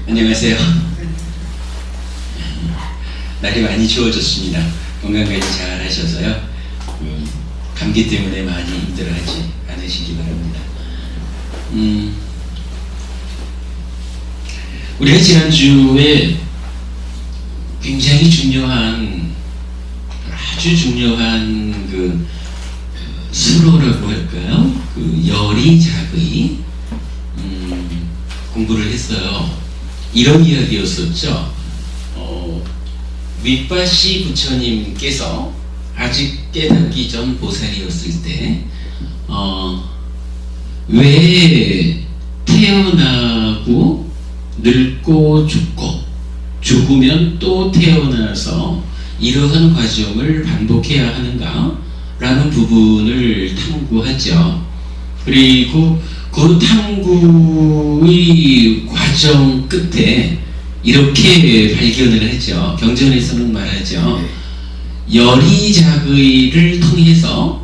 안녕하세요. 날이 많이 추워졌습니다. 건강관리 잘 하셔서요. 감기 때문에 많이 힘들어하지 않으시기 바랍니다. 우리가 지난주에 굉장히 중요한, 아주 중요한 수로라고 할까요? 열이작의 공부를 했어요. 이런 이야기였었죠. 윗바시 부처님께서 아직 깨닫기 전 보살이었을 때 왜 태어나고 늙고 죽고 죽으면 또 태어나서 이러한 과정을 반복해야 하는가 라는 부분을 탐구하죠. 그리고 그 탐구의 과정 끝에 이렇게 발견을 하죠. 경전에서는 말하죠. 열이작의를 통해서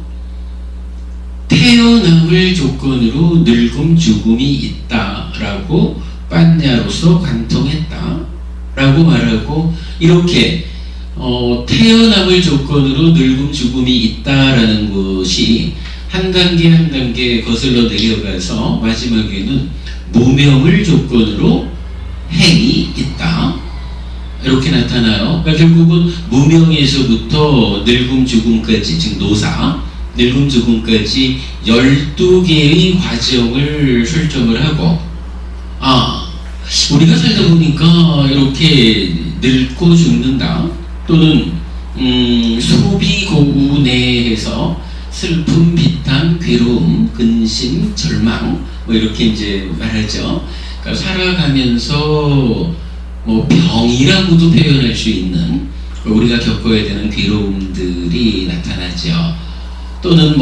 태어남을 조건으로 늙음 죽음이 있다라고 빤냐로서 관통했다라고 말하고, 이렇게 태어남을 조건으로 늙음 죽음이 있다라는 것이 한 단계 한 단계 거슬러 내려가서 마지막에는 무명을 조건으로 행이 있다 이렇게 나타나요. 그러니까 결국은 무명에서부터 늙음 죽음까지, 즉 노사, 늙음 죽음까지 12개의 과정을 설정을 하고, 우리가 살다 보니까 이렇게 늙고 죽는다, 또는 소비고우내에서 슬픔, 비탄, 괴로움, 근심, 절망, 이렇게 이제 말하죠. 그러니까 살아가면서 병이라고도 표현할 수 있는 우리가 겪어야 되는 괴로움들이 나타나죠. 또는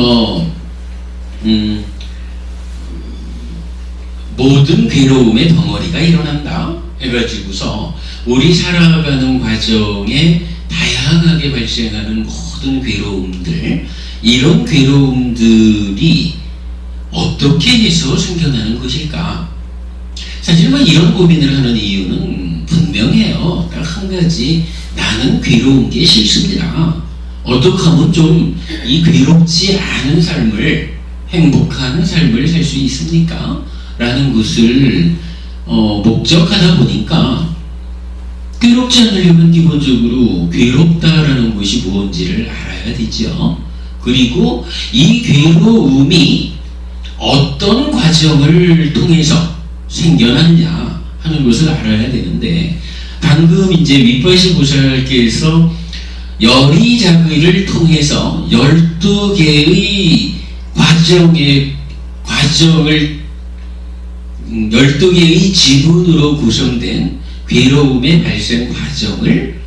모든 괴로움의 덩어리가 일어난다 해가지고서 우리 살아가는 과정에 다양하게 발생하는 모든 괴로움들, 이런 괴로움들이 어떻게 해서 생겨나는 것일까? 사실 이런 고민을 하는 이유는 분명해요. 딱 한 가지, 나는 괴로운 게 싫습니다. 어떻게 하면 좀 이 괴롭지 않은 삶을, 행복한 삶을 살 수 있습니까? 라는 것을 목적하다 보니까, 괴롭지 않으려면 기본적으로 괴롭다라는 것이 무엇인지를 알아야 되죠. 그리고 이 괴로움이 어떤 과정을 통해서 생겨났냐 하는 것을 알아야 되는데, 방금 이제 윗바시 보살께서 열이작의를 통해서 12개의 과정을 12개의 지분으로 구성된 괴로움의 발생 과정을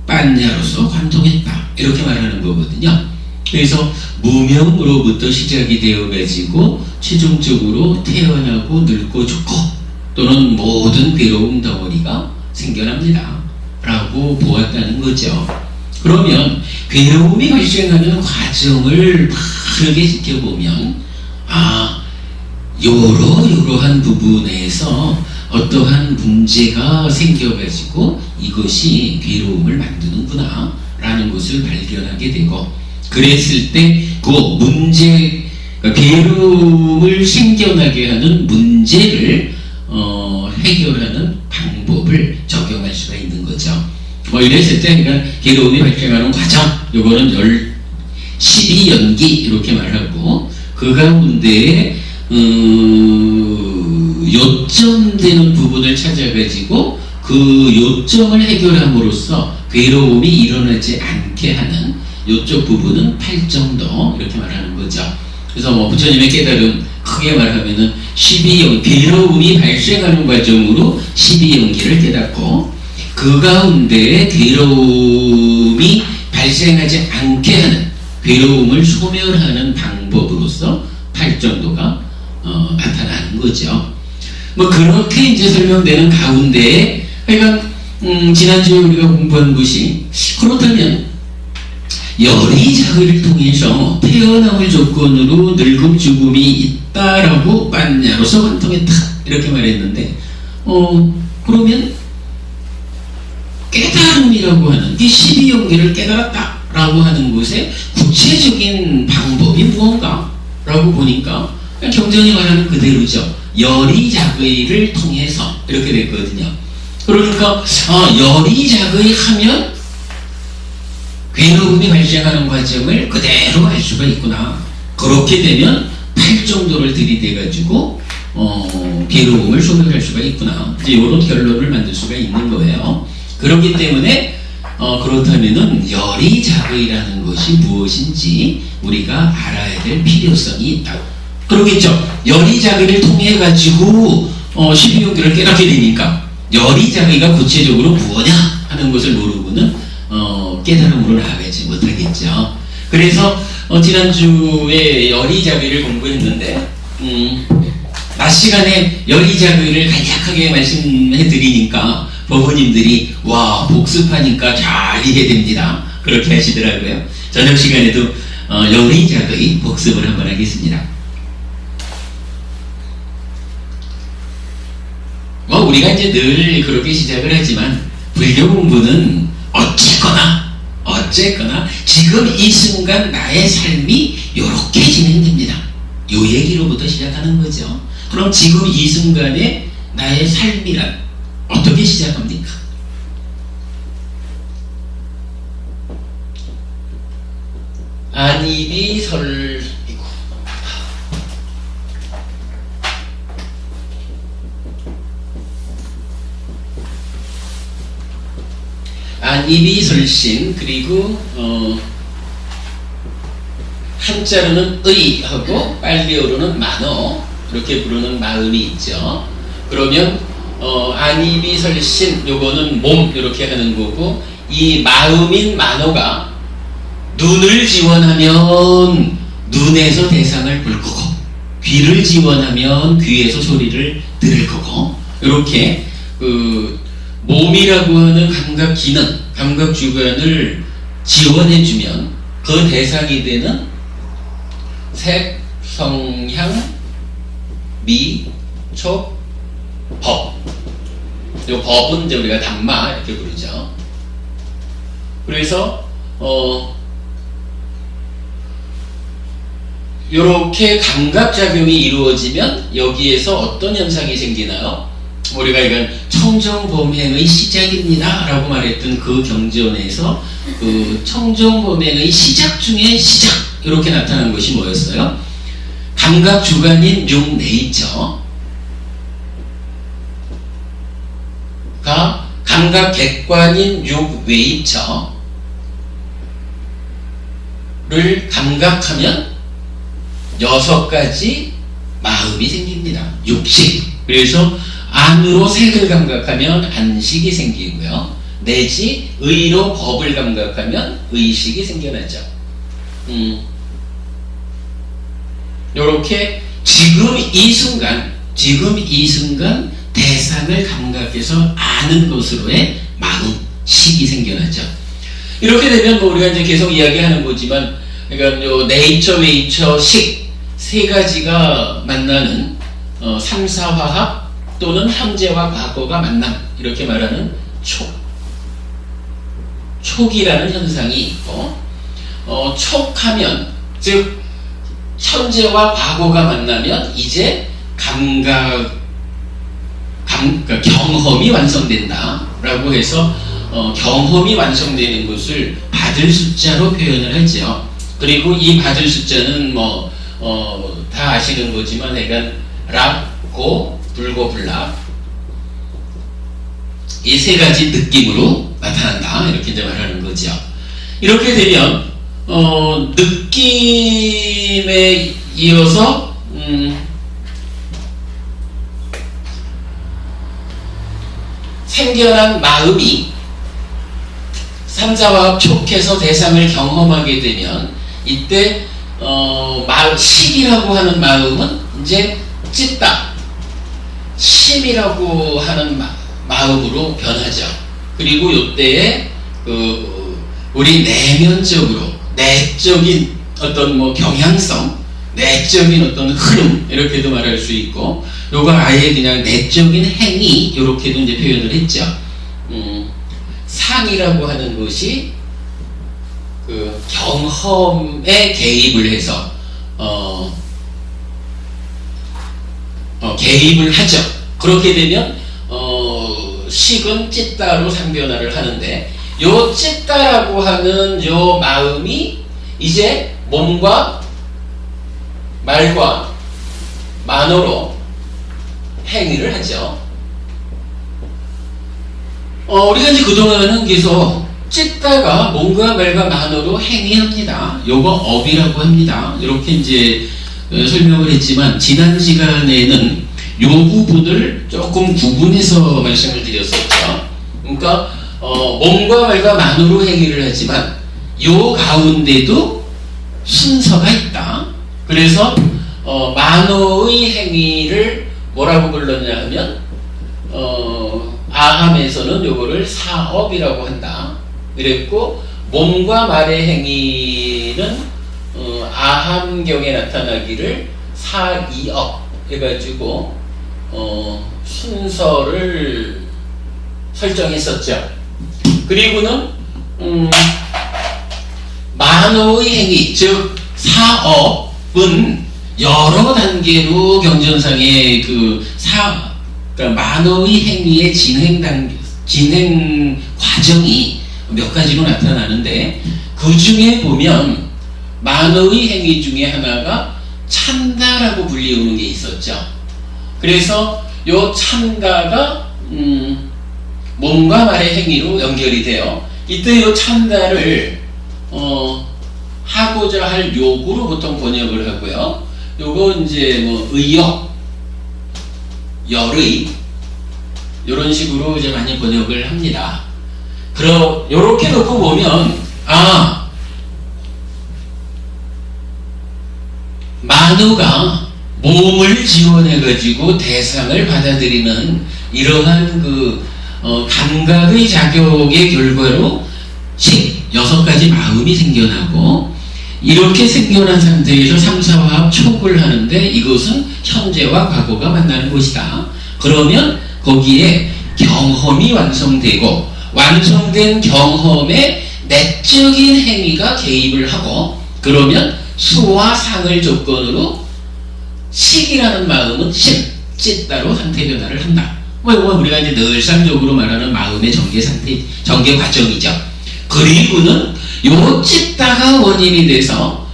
빤냐로서 관통했다 이렇게 말하는 거거든요. 그래서 무명으로부터 시작이 되어 가지고 최종적으로 태어나고 늙고 죽고 또는 모든 괴로움 덩어리가 생겨납니다 라고 보았다는 거죠. 그러면 괴로움이 발생하는 과정을 바르게 지켜보면, 이러한 부분에서 어떠한 문제가 생겨가지고 이것이 괴로움을 만드는구나 라는 것을 발견하게 되고, 그랬을 때 그 문제, 괴로움을 생겨나게 하는 문제를 해결하는 방법을 적용할 수가 있는 거죠. 이랬을 때 그러니까 괴로움이 발생하는 과정, 요거는 12연기 이렇게 말하고, 그 가운데에 요점되는 부분을 찾아가지고 그 요점을 해결함으로써 괴로움이 일어나지 않게 하는 요쪽 부분은 8정도 이렇게 말하는 거죠. 그래서 부처님의 깨달음 크게 말하면은 12연, 괴로움이 발생하는 과정으로 12연기를 깨닫고, 그 가운데 괴로움이 발생하지 않게 하는, 괴로움을 소멸하는 방법으로서 8정도가 나타나는 거죠. 그렇게 이제 설명되는 가운데, 그러니까 지난주에 우리가 공부한 것이, 그렇다면 열이작의를 통해서 태어남을 조건으로 늙음 죽음이 있다라고 빤냐로서 관통했다 이렇게 말했는데, 그러면 깨달음이라고 하는 이 12용기를 깨달았다라고 하는 것의 구체적인 방법이 무언가? 라고 보니까 경전이 말하는 그대로죠. 열이작의를 통해서 이렇게 됐거든요. 그러니까 열이작의 하면 괴로움이 발생하는 과정을 그대로 알 수가 있구나. 그렇게 되면 8정도를 들이대가지고 괴로움을 소멸할 수가 있구나. 이제 이런 결론을 만들 수가 있는 거예요. 그렇기 때문에 그렇다면은 열이작의라는 것이 무엇인지 우리가 알아야 될 필요성이 있다. 그러겠죠. 열이작의를 통해 가지고 12용기를 깨닫게 되니까 열이작의가 구체적으로 무엇냐 하는 것을 모르고는 깨달음으로 나아가지 못하겠죠. 그래서 지난주에 열이작의를 공부했는데 낮 시간에 열이작의를 간략하게 말씀해 드리니까 부모님들이 와 복습하니까 잘 이해됩니다. 그렇게 하시더라고요. 저녁 시간에도 열이작의 복습을 한번 하겠습니다. 우리가 이제 늘 그렇게 시작을 하지만 불교 공부는 어쨌거나 지금 이 순간 나의 삶이 요렇게 진행됩니다. 요 얘기로부터 시작하는 거죠. 그럼 지금 이 순간에 나의 삶이란 어떻게 시작합니까? 안이비설신 그리고 한자로는 의하고 빨리어로는 만어 이렇게 부르는 마음이 있죠. 그러면 안이비설신 요거는 몸 이렇게 하는 거고 이 마음인 만어가 눈을 지원하면 눈에서 대상을 볼 거고 귀를 지원하면 귀에서 소리를 들을 거고 이렇게 몸이라고 하는 감각 기능, 감각 주관을 지원해주면 그 대상이 되는 색, 성향, 미, 촉, 법. 이 법은 이제 우리가 담마 이렇게 부르죠. 그래서 이렇게 감각작용이 이루어지면 여기에서 어떤 현상이 생기나요? 우리가 이건 청정범행의 시작입니다 라고 말했던 그 경전에서 그 청정범행의 시작 중에 시작 이렇게 나타난 것이 뭐였어요? 감각주관인 육네이처가 감각객관인 육외이처를 감각하면 6가지 마음이 생깁니다. 육식. 그래서 안으로 색을 감각하면 안식이 생기고요. 내지 의로 법을 감각하면 의식이 생겨나죠. 요렇게 지금 이 순간 대상을 감각해서 아는 것으로의 마음식이 생겨나죠. 이렇게 되면 우리가 이제 계속 이야기하는 거지만 그러니까 요 네이처, 웨이처, 식 세 가지가 만나는 삼사화합 또는 현재와 과거가 만남 이렇게 말하는 촉이라는 현상이 있고 촉하면 즉 현재와 과거가 만나면 이제 경험이 완성된다 라고 해서 경험이 완성되는 것을 받을 숫자로 표현을 하죠. 그리고 이 받을 숫자는 다 아시는 거지만 약간 락, 고, 불고, 불락 이 세 가지 느낌으로 나타난다 이렇게 이제 말하는 거죠. 이렇게 되면 느낌에 이어서 생겨난 마음이 삼자와 촉해서 대상을 경험하게 되면 이때 식이라고 하는 마음은 이제 찢다 심이라고 하는 마음으로 변하죠. 그리고 이때에 우리 내면적으로 내적인 어떤 경향성, 내적인 어떤 흐름 이렇게도 말할 수 있고 요거 아예 그냥 내적인 행위 이렇게도 이제 표현을 했죠. 상이라고 하는 것이 그 경험에 개입을 해서 개입을 하죠. 그렇게 되면 식은 찢다로 상변화를 하는데, 요 찢다라고 하는 요 마음이 이제 몸과 말과 만어로 행위를 하죠. 우리가 이제 그동안은 계속 찢다가 몸과 말과 만어로 행위합니다. 요거 업이라고 합니다. 이렇게 이제 설명을 했지만, 지난 시간에는 요 부분을 조금 구분해서 말씀을 드렸었죠. 그러니까 몸과 말과 만으로 행위를 하지만 요 가운데도 순서가 있다. 그래서 만어의 행위를 뭐라고 불렀냐 하면 아함에서는 요거를 사업이라고 한다. 그랬고, 몸과 말의 행위는 아함경에 나타나기를 사이업 해가지고 순서를 설정했었죠. 그리고는 만어의 행위, 즉 사업은 여러 단계로 경전상의 그러니까 만어의 행위의 진행 과정이 몇 가지로 나타나는데, 그 중에 보면 만어의 행위 중에 하나가 찬다라고 불리우는 게 있었죠. 그래서 요 찬다가 몸과 말의 행위로 연결이 돼요. 이때 요 찬다를 하고자 할 욕으로 보통 번역을 하고요. 요거 이제 뭐 의욕, 열의 이런 식으로 이제 많이 번역을 합니다. 요렇게 놓고 보면 만우가 몸을 지원해가지고 대상을 받아들이는 이러한 감각의 작용의 결과로 6가지 마음이 생겨나고, 이렇게 생겨난 상태에서 3, 4화합 촉을 하는데, 이것은 현재와 과거가 만나는 곳이다. 그러면 거기에 경험이 완성되고, 완성된 경험에 내적인 행위가 개입을 하고, 그러면 수와 상을 조건으로 식이라는 마음은 찢다로 상태 변화를 한다. 이건 우리가 이제 늘상적으로 말하는 마음의 전개 과정이죠. 그리고는 요 찢다가 원인이 돼서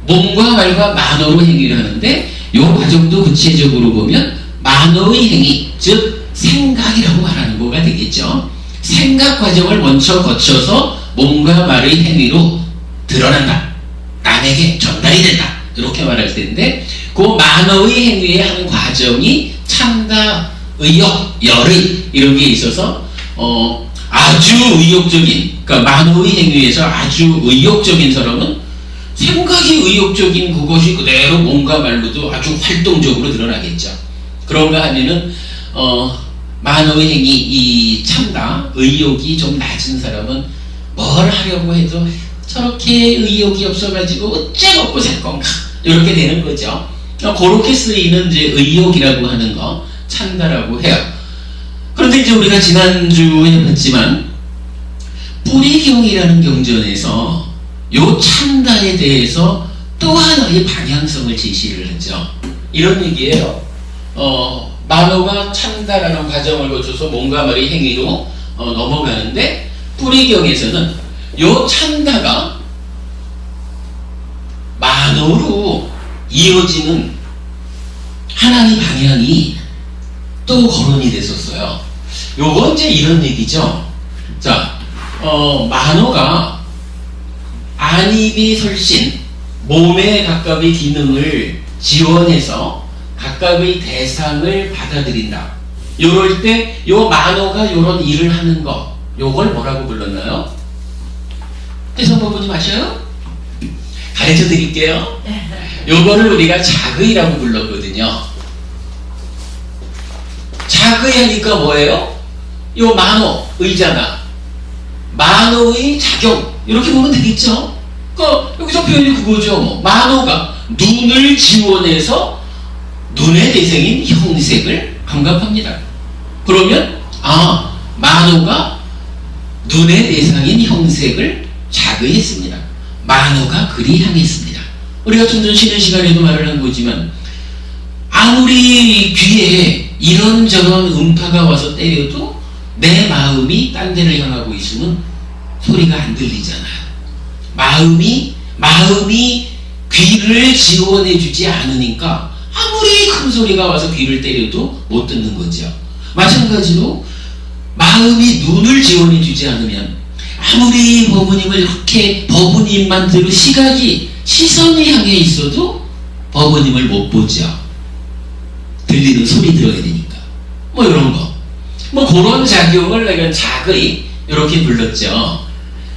몸과 말과 만어로 행위를 하는데, 요 과정도 구체적으로 보면 만어의 행위, 즉 생각이라고 말하는 거가 되겠죠. 생각 과정을 먼저 거쳐서 몸과 말의 행위로 드러난다. 남에게 전달이 된다. 이렇게 말할 텐데, 그 만어의 행위의 한 과정이 찬다, 의욕, 열의 이런 게 있어서 아주 의욕적인, 그러니까 만어의 행위에서 아주 의욕적인 사람은 생각이 의욕적인 그것이 그대로 몸과 말로도 아주 활동적으로 드러나겠죠. 그런가 하면은 만어의 행위, 이 찬다, 의욕이 좀 낮은 사람은 뭘 하려고 해도 저렇게 의욕이 없어가지고 어째먹고 살 건가, 이렇게 되는 거죠. 그렇게 쓰이는 이제 의욕이라고 하는 거 찬다라고 해요. 그런데 이제 우리가 지난주에 봤지만, 뿌리경이라는 경전에서 요 찬다에 대해서 또 하나의 방향성을 제시를 하죠. 이런 얘기예요. 만어가 찬다라는 과정을 거쳐서 몸과 말의 행위로 넘어가는데, 뿌리경에서는 요 찬다가 만어로 이어지는 하나의 방향이 또 거론이 됐었어요. 요건 이제 이런 얘기죠. 자, 만어가 안입이 설신, 몸의 각각의 기능을 지원해서 각각의 대상을 받아들인다. 요럴 때 요 만어가 요런 일을 하는 거, 요걸 뭐라고 불렀나요? 해성부분이 마셔요? 가르쳐 드릴게요. 요거를 우리가 자의라고 불렀거든요. 자의하니까 뭐예요? 요 만어, 의잖아. 만어의 작용, 이렇게 보면 되겠죠? 여기서 표현이 그거죠. 만어가 눈을 지원해서 눈의 대상인 형색을 감각합니다. 그러면 만호가 눈의 대상인 형색을 자극했습니다. 만호가 그리 향했습니다. 우리가 좀 전 쉬는 시간에도 말을 한 거지만 아무리 귀에 이런저런 음파가 와서 때려도 내 마음이 딴 데를 향하고 있으면 소리가 안 들리잖아요. 마음이 귀를 지원해 주지 않으니까 아무리 큰 소리가 와서 귀를 때려도 못 듣는 거죠. 마찬가지로 마음이 눈을 지원해 주지 않으면 아무리 법부님을 이렇게 법부님만대로 시선이 향해 있어도 법부님을 못 보죠. 들리는 소리 들어야 되니까. 뭐 이런 거. 뭐 그런 작용을 내가 자거이 이렇게 불렀죠.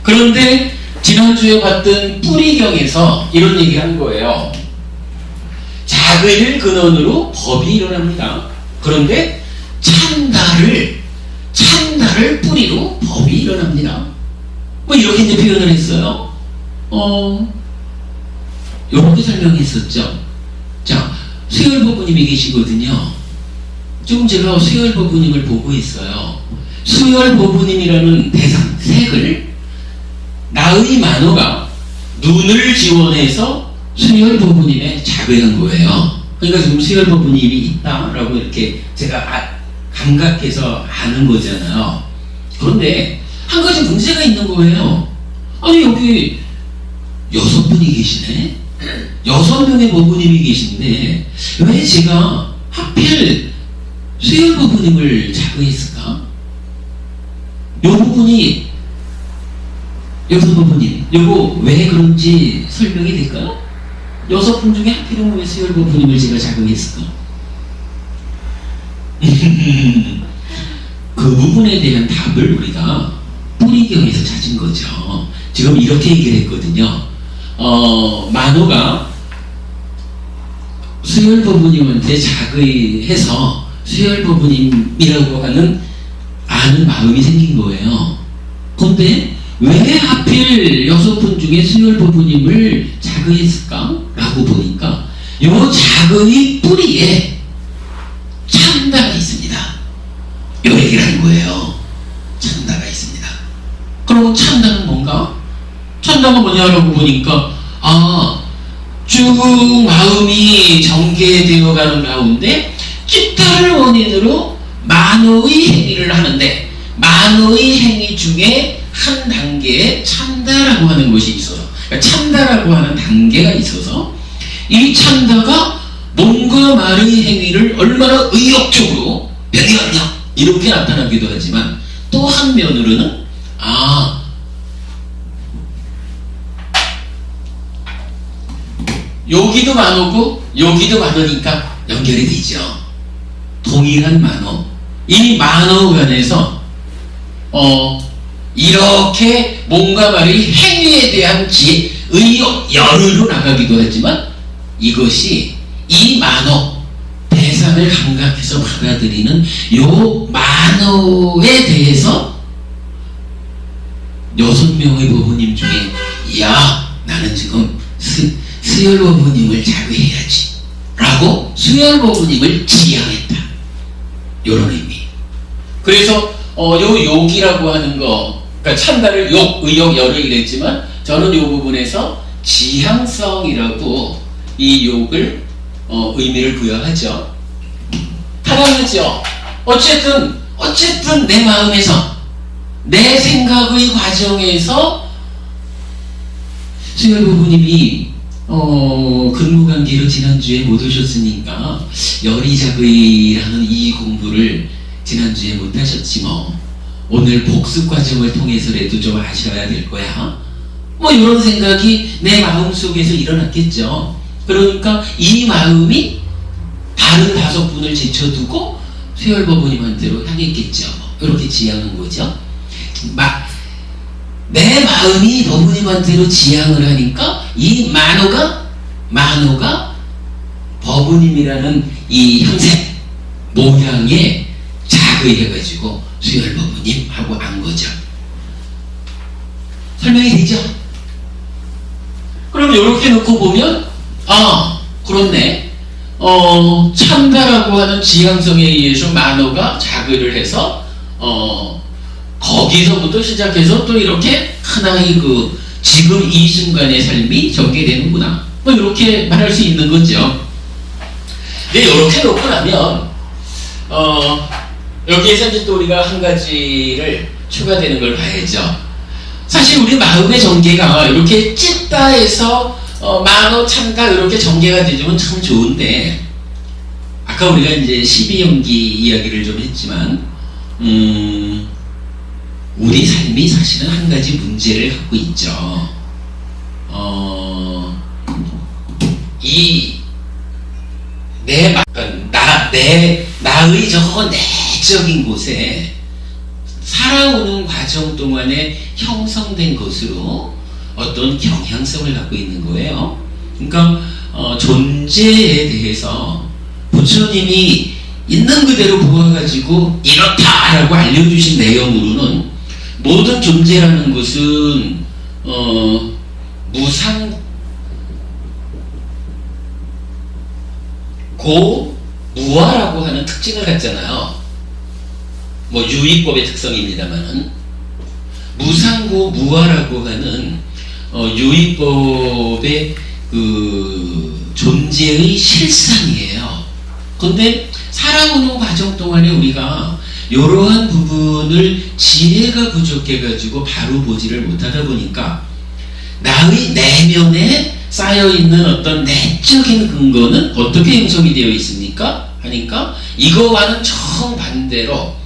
그런데 지난주에 봤던 뿌리경에서 이런 얘기 한 거예요. 자거이를 근원으로 법이 일어납니다. 그런데 찬다를 뿌리로 법이 일어납니다. 뭐 이렇게 이제 표현을 했어요. 이렇게 설명했었죠. 자, 수열법부님이 계시거든요. 지금 제가 수열법부님을 보고 있어요. 수열법부님이라는 대상, 색을 나의 만호가 눈을 지원해서 수열법부님에 자극한 거예요. 그러니까 지금 수열법부님이 있다라고 이렇게 제가 감각해서 아는 거잖아요. 그런데 한 가지 문제가 있는 거예요. 아니 여기 6분이 계시네? 6명의 법부님이 계신데 왜 제가 하필 수열법부님을 자극했을까? 요 부분이 여성법부님 요거 왜 그런지 설명이 될까요? 6분 중에 하필이면 왜 수열법부님을 제가 자극했을까? 그 부분에 대한 답을 우리가 뿌리경에서 찾은 거죠. 지금 이렇게 얘기를 했거든요. 만호가 수열법부님한테 자극해서 수열법부님이라고 하는 아는 마음이 생긴 거예요. 근데 왜 하필 6분 중에 수열법부님을 자극했을까? 라고 보니까 요 자극의 뿌리에 찬다가 있습니다. 요 얘기를 한 거예요. 찬다가 있습니다. 그럼 찬다는 뭔가? 찬다가 뭐냐라고 보니까 쭉 마음이 전개되어 가는 가운데 찌따를 원인으로 만호의 행위를 하는데 만호의 행위 중에 한 단계에 찬다라고 하는 것이 있어서 그러니까 찬다라고 하는 단계가 있어서 이 찬다가 몸과 말의 행위를 얼마나 의욕적으로 명령력 이렇게 나타나기도 하지만 또 한면으로는 여기도 만호고 여기도 만호니까 연결이 되죠. 동일한 만호. 이 만호 간에서 이렇게 몸과 말의 행위에 대한 의욕, 열의로 나가기도 하지만 이것이 이 만호 대상을 감각해서 받아들이는 요 만호에 대해서 6명의 법부님 중에 나는 지금 수열법부님을 자극해야지 라고 수열법부님을 지향했다. 요런 의미. 그래서 요 욕이라고 하는 거 그러니까 찬다를 욕, 의욕, 열을 이랬지만 저는 요 부분에서 지향성이라고 이 욕을 의미를 부여하죠. 타당하죠. 어쨌든 내 마음에서 내 생각의 과정에서 수열법부님이 근무관계로 지난주에 못 오셨으니까 열의작의라는 이 공부를 지난주에 못 하셨지 뭐. 오늘 복습 과정을 통해서라도 좀 아셔야 될 거야. 뭐 이런 생각이 내 마음속에서 일어났겠죠. 그러니까 이 마음이 다른 5분을 제쳐두고 수열법부님한테로 향했겠죠. 이렇게 지향한 거죠. 내 마음이 법부님한테로 지향을 하니까 이 만호가 법부님이라는 이 형색 모양에 자극해가지고 수열법부님 하고 안 거죠. 설명이 되죠? 그럼 이렇게 놓고 보면 그렇네. 참다라고 하는 지향성에 의해서 만호가 자글을 해서 거기서부터 시작해서 또 이렇게 하나의 그 지금 이 순간의 삶이 전개되는구나, 뭐 이렇게 말할 수 있는 거죠. 근데 이렇게 놓고 나면 여기에서 이제 또 우리가 한 가지를 추가되는 걸 봐야죠. 사실 우리 마음의 전개가 이렇게 찢다에서 만호 참다 이렇게 전개가 되면 참 좋은데, 아까 우리가 이제 12연기 이야기를 좀 했지만 우리 삶이 사실은 한 가지 문제를 갖고 있죠. 나의 저 내적인 곳에 살아오는 과정 동안에 형성된 것으로 어떤 경향성을 갖고 있는 거예요. 그러니까 존재에 대해서 부처님이 있는 그대로 보아가지고 이렇다라고 알려주신 내용으로는 모든 존재라는 것은 무상고 무아라고 하는 특징을 갖잖아요. 뭐 유의법의 특성입니다만은 무상고 무아라고 하는 유의법의 그 존재의 실상이에요. 근데 살아오는 과정 동안에 우리가 이러한 부분을 지혜가 부족해가지고 바로 보지를 못하다 보니까 나의 내면에 쌓여있는 어떤 내적인 근거는 어떻게 형성이 되어 있습니까? 하니까 이거와는 정반대로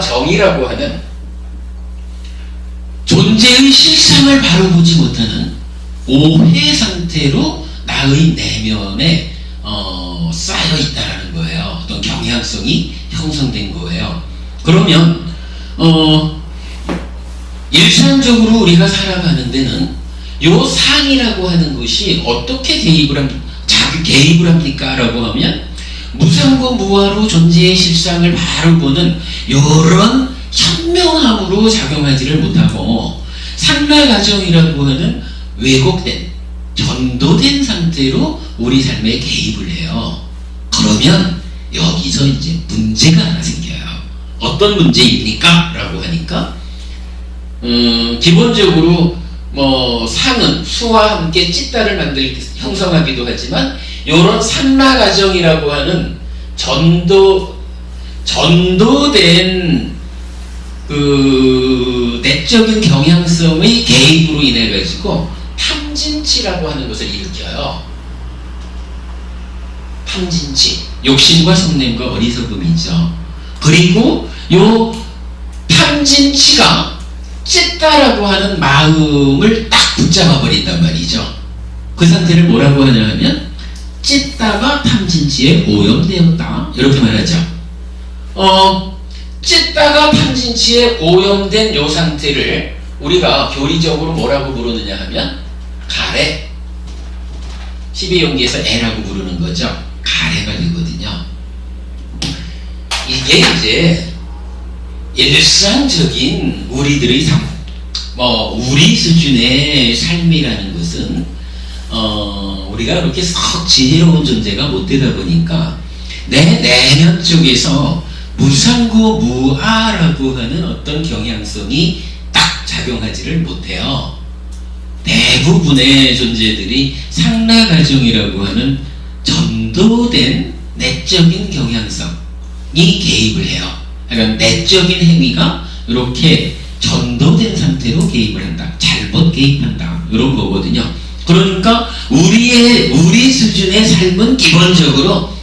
정이라고 하는 존재의 실상을 바로 보지 못하는 오해 상태로 나의 내면에 쌓여 있다라는 거예요. 어떤 경향성이 형성된 거예요. 그러면 일상적으로 우리가 살아가는 데는 요 상이라고 하는 것이 어떻게 개입을 합니까? 라고 하면 무상고 무아로 존재의 실상을 바로 보는 이런 현명함으로 작용하지를 못하고 상라가정이라고 하는 왜곡된 전도된 상태로 우리 삶에 개입을 해요. 그러면 여기서 이제 문제가 하나 생겨요. 어떤 문제입니까? 라고 하니까 기본적으로 뭐 상은 수와 함께 찢다를 형성하기도 하지만 이런 상라가정이라고 하는 전도된 그 내적인 경향성의 개입으로 인해 가지고 탐진치라고 하는 것을 일으켜요. 탐진치, 욕심과 성냄과 어리석음이죠. 그리고 요 탐진치가 찢다라고 하는 마음을 딱 붙잡아 버린단 말이죠. 그 상태를 뭐라고 하냐 하면 찢다가 탐진치에 오염되었다, 이렇게 말하죠. 찢다가 탐진치에 오염된 요 상태를 우리가 교리적으로 뭐라고 부르느냐 하면 가래, 12연기에서 애라고 부르는 거죠. 가래가 되거든요. 이게 이제 일상적인 우리들의 삶, 우리 수준의 삶이라는 것은 우리가 그렇게 썩 지혜로운 존재가 못 되다 보니까 내 내면 쪽에서 무상고 무아라고 하는 어떤 경향성이 딱 작용하지를 못해요. 대부분의 존재들이 상라가정이라고 하는 전도된 내적인 경향성이 개입을 해요. 그러니까 내적인 행위가 이렇게 전도된 상태로 개입을 한다, 잘못 개입한다, 이런 거거든요. 그러니까 우리 수준의 삶은 기본적으로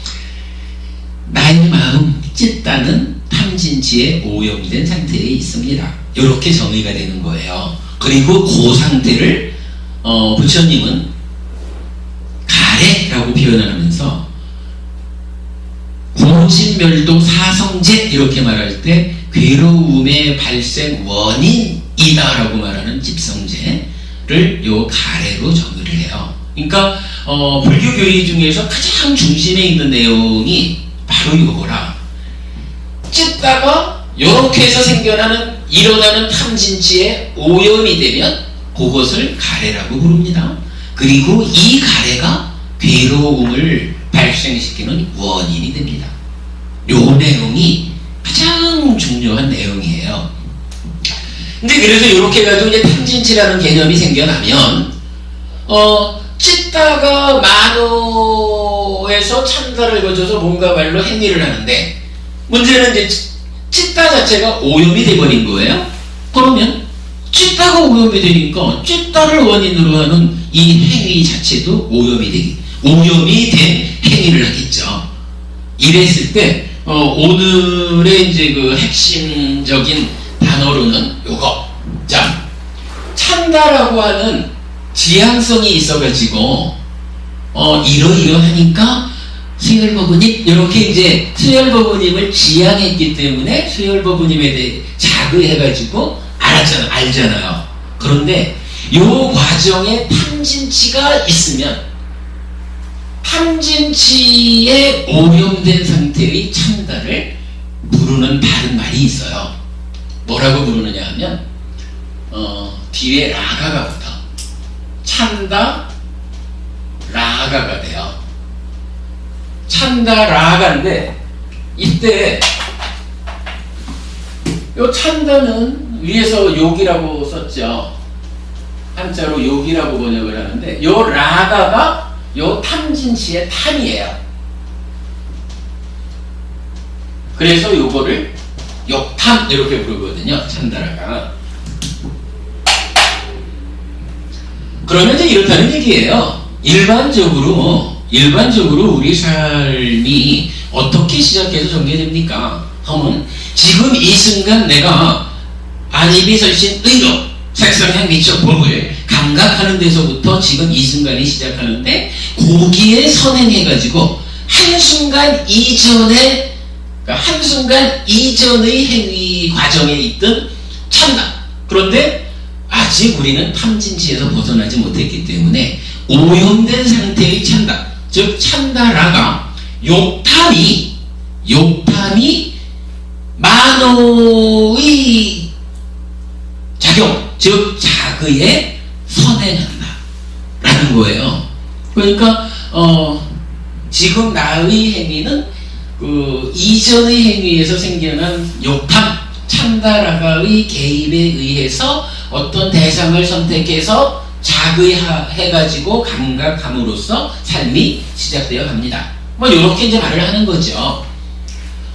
나의 마음 찢다는 탐진치에 오염된 상태에 있습니다. 이렇게 정의가 되는 거예요. 그리고 그 상태를 부처님은 가래라고 표현을 하면서 고진멸도 사성제 이렇게 말할 때 괴로움의 발생 원인이다 라고 말하는 집성제를 요 가래로 정의를 해요. 그러니까 불교 교리 중에서 가장 중심에 있는 내용이 바로 요거라. 찢다가 요렇게 해서 일어나는 탐진치에 오염이 되면 그것을 가래라고 부릅니다. 그리고 이 가래가 괴로움을 발생시키는 원인이 됩니다. 요 내용이 가장 중요한 내용이에요. 근데 그래서 이렇게 해가지고 이제 탐진치라는 개념이 생겨나면 찢다가 만호에서 찬다를 거쳐서 몸과 말로 행위를 하는데, 문제는 이제 찢다 자체가 오염이 돼버린 거예요. 그러면 찢다가 오염이 되니까 찢다를 원인으로 하는 이 행위 자체도 오염이 된 행위를 하겠죠. 이랬을 때 오늘의 이제 그 핵심적인 단어로는 요거. 자, 찬다라고 하는 지향성이 있어가지고 이러이러하니까 수열법부님, 이렇게 이제 수열법부님을 지향했기 때문에 수열법부님에 대해 자그해가지고 알잖아요. 그런데 요 과정에 탐진치가 있으면 탐진치에 오염된 상태의 찬다를 부르는 다른 말이 있어요. 뭐라고 부르느냐 하면 뒤에 라가가 붙어. 찬다 라가가 돼요. 찬다 라가인데, 이때 요 찬다는 위에서 욕이라고 썼죠. 한자로 욕이라고 번역을 하는데, 요 라가가 요 탐진치의 탐이에요. 그래서 요거를 욕탐 이렇게 부르거든요. 찬다라가. 그러면 이제 이렇다는 얘기예요. 일반적으로 우리 삶이 어떻게 시작해서 전개됩니까? 하면 지금 이 순간 내가 안이비설신 의로 색성향 미적 법을 감각하는 데서부터 지금 이 순간이 시작하는데, 거기에 선행해가지고 한순간 이전의 행위 과정에 있던 찬다. 그런데 아직 우리는 탐진치에서 벗어나지 못했기 때문에 오염된 상태의 찬다, 즉 찬다라가 욕탐이 만호의 작용, 즉 자그에 선행한다 라는 거예요. 그러니까 지금 나의 행위는 그 이전의 행위에서 생겨난 욕탐, 찬다라가의 개입에 의해서 어떤 대상을 선택해서 자그해가지고 감각함으로써 삶이 시작되어 갑니다. 뭐 이렇게 이제 말을 하는 거죠.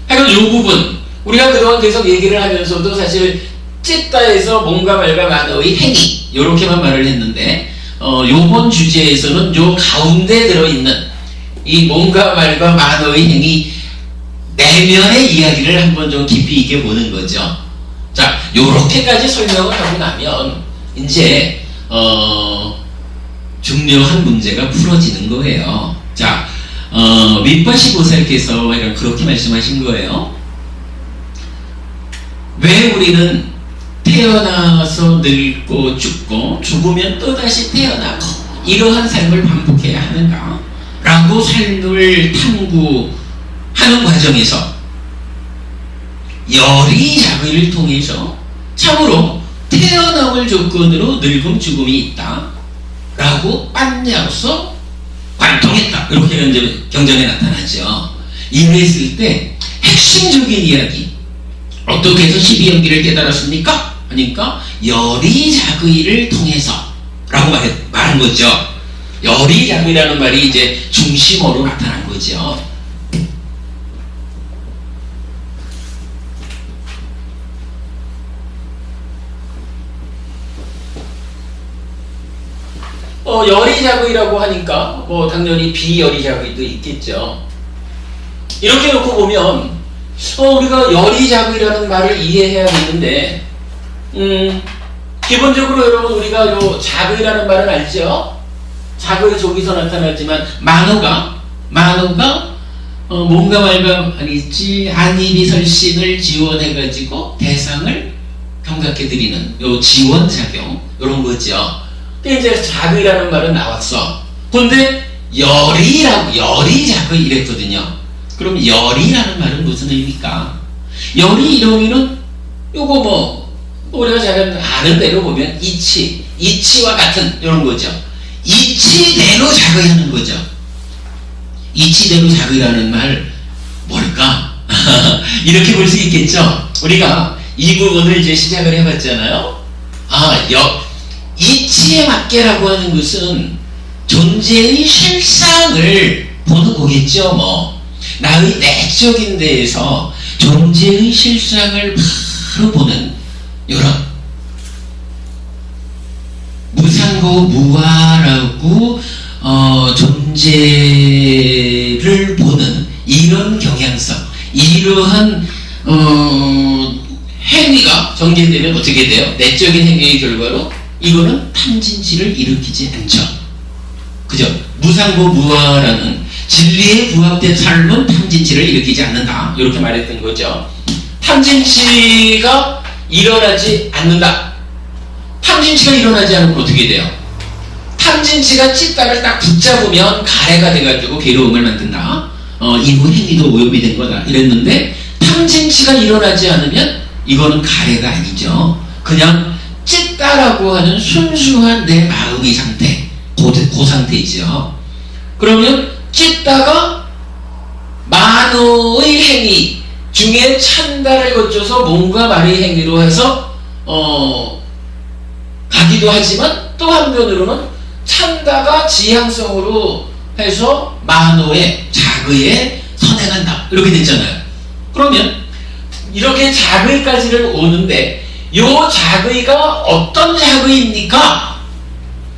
하여간 이 부분 우리가 그동안 계속 얘기를 하면서도 사실 찢다에서 몸과 말과 만호의 행위 이렇게만 말을 했는데, 요번 주제에서는 요 가운데 들어있는 이 몸과 말과 만호의 행위 내면의 이야기를 한번 좀 깊이 있게 보는 거죠. 자, 요렇게까지 설명을 하고 나면 이제 중요한 문제가 풀어지는 거예요. 자, 밑바시 보살께서 그렇게 말씀하신 거예요. 왜 우리는 태어나서 늙고 죽고 죽으면 또다시 태어나고 이러한 삶을 반복해야 하는가? 라고 삶을 탐구하는 과정에서 열이작의를 통해서 참으로 태어남을 조건으로 늙음 죽음이 있다 라고 빤냐로서 관통했다, 이렇게 이제 경전에 나타나죠. 이랬을 때 핵심적인 이야기, 어떻게 해서 12연기를 깨달았습니까? 하니까 열이작의를 통해서 라고 말한 거죠. 열이작의라는 말이 이제 중심어로 나타난 거죠. 열이작의라고 하니까 뭐 당연히 비열이작의도 있겠죠. 이렇게 놓고 보면 우리가 열이작의라는 말을 이해해야겠는데, 기본적으로 여러분 우리가 요 작의라는 말은 알죠? 작의 저기서 나타났지만 만호가 몸과 말과 안이비설신을 지원해가지고 대상을 감각해드리는 요 지원작용 이런 거죠. 이제 작의라는 말은 나왔어. 근데 열이작의 이랬거든요. 그럼 열이라는 말은 무슨 의미입니까? 열이 이러면은 요거 뭐 우리가 잘 아는 대로 보면 이치 이치와 같은 이런 거죠. 이치대로 자의하는 거죠. 이치대로 자의라는 말 뭘까? 이렇게 볼 수 있겠죠. 우리가 이 부분을 이제 시작을 해봤잖아요. 이치에 맞게라고 하는 것은 존재의 실상을 보는 거겠죠. 뭐 나의 내적인 데에서 존재의 실상을 바로 보는 이런 무상고 무아라고 존재를 보는 이런 경향성, 이러한 행위가 전개되면 어떻게 돼요? 내적인 행위의 결과로 이거는 탐진치를 일으키지 않죠. 그죠? 무상고 무아라는 진리에 부합된 삶은 탐진치를 일으키지 않는다. 이렇게 말했던 거죠. 탐진치가 일어나지 않는다. 탐진치가 일어나지 않으면 어떻게 돼요? 탐진치가 찢다를 딱 붙잡으면 가래가 돼가지고 괴로움을 만든다. 이후 행위도 오염이 된 거다. 이랬는데 탐진치가 일어나지 않으면 이거는 가래가 아니죠. 그냥 찢다라고 하는 순수한 내 마음의 상태, 그 상태이죠. 그러면 찢다가 만호의 행위 중에 찬다를 거쳐서 몸과 말의 행위로 해서 가기도 하지만 또 한편으로는 찬다가 지향성으로 해서 만호의 자의에 선행한다. 이렇게 됐잖아요. 그러면 이렇게 자의까지를 오는데 요 자의가 어떤 자의입니까?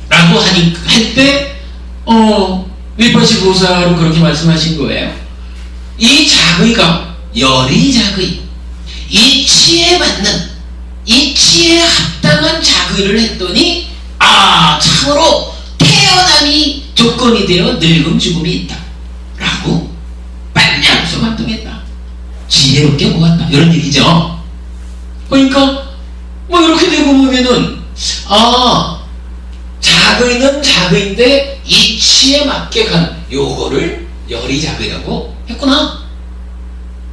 라고 할 때 밀바시 보사로 그렇게 말씀하신 거예요. 이 자의가 열의 자의, 이치에 맞는, 이치에 합당한 자의를 했더니 참으로 태어남이 조건이 되어 늙음 죽음이 있다 라고 빨리하고서 반동했다. 지혜롭게 보았다. 이런 얘기죠. 그러니까 뭐 이렇게 되고 보면은 자의는 자의인데 이치에 맞게 간 요거를 열의 자의라고 했구나.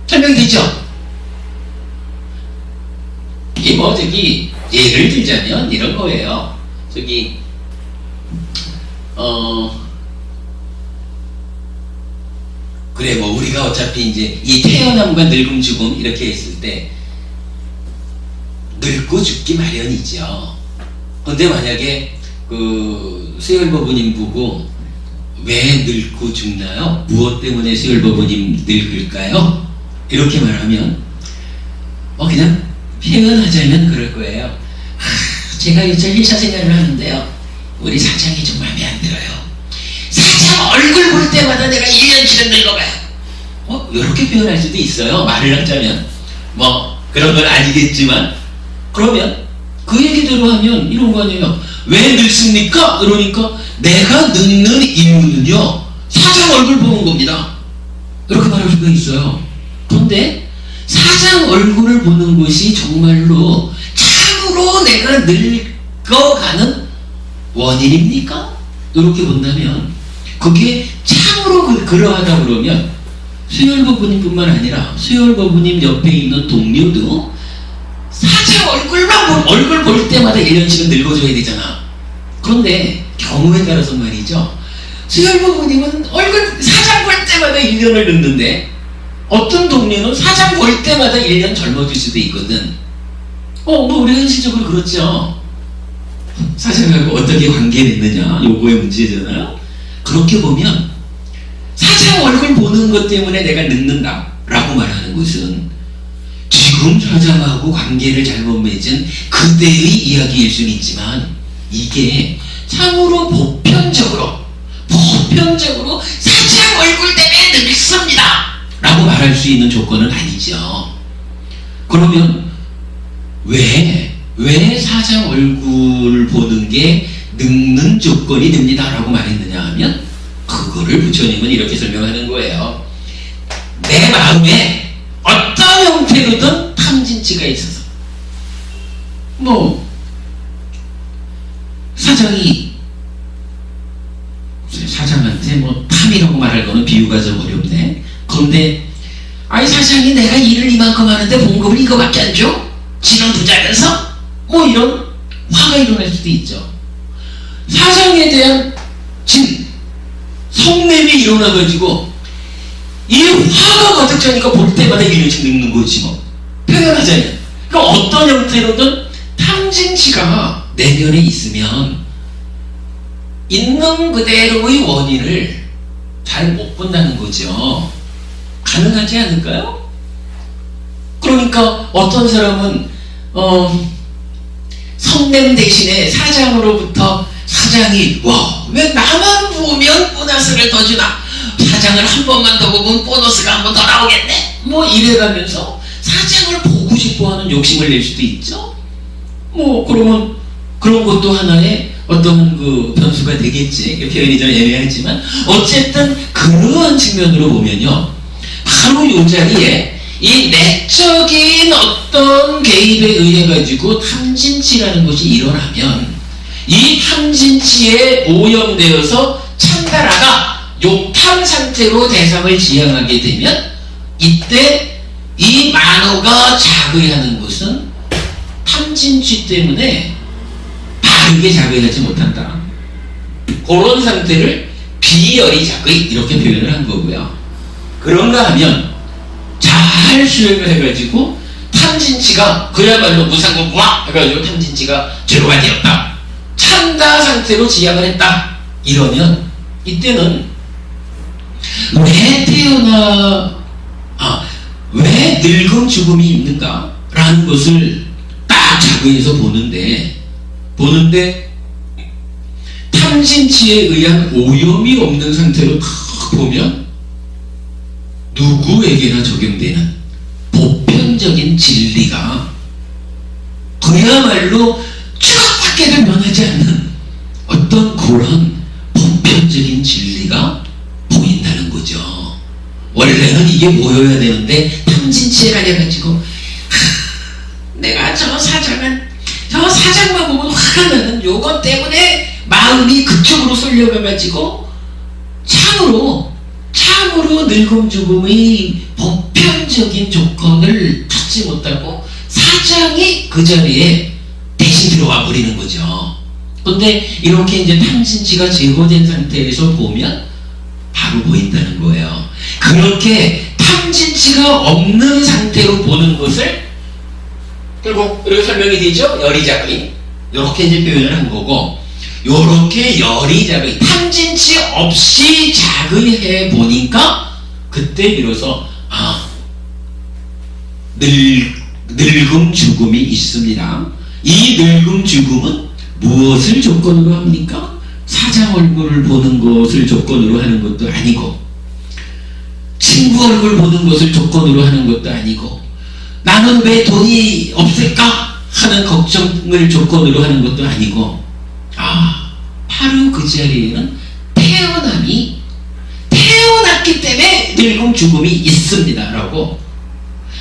설명이 되죠? 이게 뭐 예를 들자면 이런 거예요. 그래 뭐 우리가 어차피 이제 이 태어남과 늙음 죽음 이렇게 했을 때 늙고 죽기 마련이죠. 근데 만약에 세월버부님 보고 왜 늙고 죽나요? 무엇 때문에 세월버부님 늙을까요? 이렇게 말하면 그냥 표현하자면 그럴 거예요. 제가 요즘 일사 생활을 하는데요, 우리 사장이 좀 마음에 안 들어요. 사장 얼굴 볼 때마다 내가 1년치는 늙어가요. 이렇게 표현할 수도 있어요. 말을 하자면 그런 건 아니겠지만, 그러면 그 얘기대로 하면 이런 거 아니에요. 왜 늙습니까? 그러니까 내가 늙는 이유는요, 사장 얼굴 보는 겁니다. 이렇게 말할 수가 있어요. 그런데 사장 얼굴을 보는 것이 정말로 참으로 내가 늙어가는 원인입니까? 이렇게 본다면 그게 참으로 그러하다 그러면 수열버부님 뿐만 아니라 수열버부님 옆에 있는 동료도 사장 얼굴 볼 때마다 1년씩은 늙어줘야 되잖아. 그런데 경우에 따라서 말이죠, 수열버부님은 사장 볼 때마다 1년을 늙는데 어떤 동료는 사장 볼 때마다 1년 젊어질 수도 있거든. 우리가 현실적으로 그렇죠. 사장하고 어떻게 관계했느냐, 요거의 문제잖아요. 그렇게 보면 사장 얼굴 보는 것 때문에 내가 늙는다 라고 말하는 것은 지금 사장하고 관계를 잘못 맺은 그대의 이야기일 수는 있지만, 이게 참으로 보편적으로 사장 얼굴 때문에 늙습니다 라고 말할 수 있는 조건은 아니죠. 그러면 왜 사장 얼굴 보는 게 늙는 조건이 됩니다 라고 말했느냐 하면, 그거를 부처님은 이렇게 설명하는 거예요. 내 마음에 어떤 형태로든 탐진치가 있어서, 사장한테 탐이라고 말할 거는 비유가 좀 어렵네. 그런데 사장이 내가 일을 이만큼 하는데 봉급을 이거밖에 안 줘? 지는 부자면서? 이런 화가 일어날 수도 있죠. 사장에 대한 성냄이 일어나가지고 이 화가 가득 차니까 볼 때마다 이렇게 늙는 거지 뭐. 표현하자면. 그러니까 어떤 형태로든 탐진치가 내면에 있으면 있는 그대로의 원인을 잘 못 본다는 거죠. 가능하지 않을까요? 그러니까 어떤 사람은 성냄 대신에 사장으로부터 사장이 왜 나만 보면 보너스를 더 주나, 사장을 한 번만 더 보면 보너스가 한 번 더 나오겠네, 뭐 이래가면서 사장을 보고 싶어하는 욕심을 낼 수도 있죠. 뭐 그러면 그런 것도 하나의 어떤 그 변수가 되겠지. 표현이 좀 애매하지만 어쨌든 그러한 측면으로 보면요, 바로 이 자리에 이 내적인 어떤 개입에 의해 가지고 탐진치라는 것이 일어나면 이 탐진치에 오염되어서 찬달아가 욕탐 상태로 대상을 지향하게 되면 이때 이 만호가 자괴하는 것은 탐진치 때문에 바르게 자괴하지 못한다. 그런 상태를 비열이 자괴 이렇게 표현을 한 거고요. 그런가 하면 잘 수행을 해가지고 탐진치가 그야말로 무상공부화 해가지고 탐진치가 제로가 되었다, 찬다 상태로 지향을 했다, 이러면 이때는 왜 늙음 죽음이 있는가 라는 것을 딱 자괴해서 보는데 탐진치에 의한 오염이 없는 상태로 딱 보면 누구에게나 적용되는 보편적인 진리가 그야말로 추락밖에도 변하지 않는 어떤 그런 보편적인 진리가 보인다는 거죠. 원래는 이게 보여야 되는데 탐진치에 가려가지고 내가 저 사장만 보면 화가 나는 요것 때문에 마음이 그쪽으로 쏠려가가지고 참으로 늙음 죽음의 보편적인 조건을 찾지 못하고 사장이 그 자리에 대신 들어와 버리는 거죠. 근데 이렇게 이제 탐진치가 제거된 상태에서 보면 바로 보인다는 거예요. 그렇게 탐진치가 없는 상태로 보는 것을 결국 이렇게 설명이 되죠. 열이자의 이렇게 이제 표현을 한 거고, 요렇게 열이자의 탐진치 없이 자의해 보니까 그때 비로소 늙음 죽음이 있습니다. 이 늙음 죽음은 무엇을 조건으로 합니까? 사장 얼굴을 보는 것을 조건으로 하는 것도 아니고, 친구 얼굴 보는 것을 조건으로 하는 것도 아니고, 나는 왜 돈이 없을까 하는 걱정을 조건으로 하는 것도 아니고, 바로 그 자리에는 태어났기 때문에 늙음 죽음이 있습니다 라고,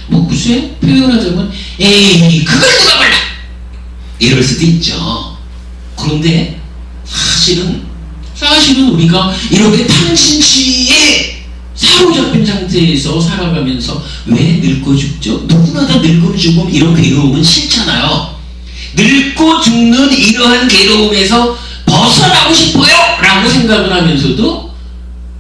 뭐 글쎄 표현하자면 에이 그걸 누가 몰라 이럴 수도 있죠. 그런데 사실은 우리가 이렇게 탐진치에 사로잡힌 상태에서 살아가면서 왜 늙고 죽죠? 누구나 다 늙음 죽음 이런 괴로움은 싫잖아요. 늙고 죽는 이러한 괴로움에서 벗어나고 싶어요 라고 생각을 하면서도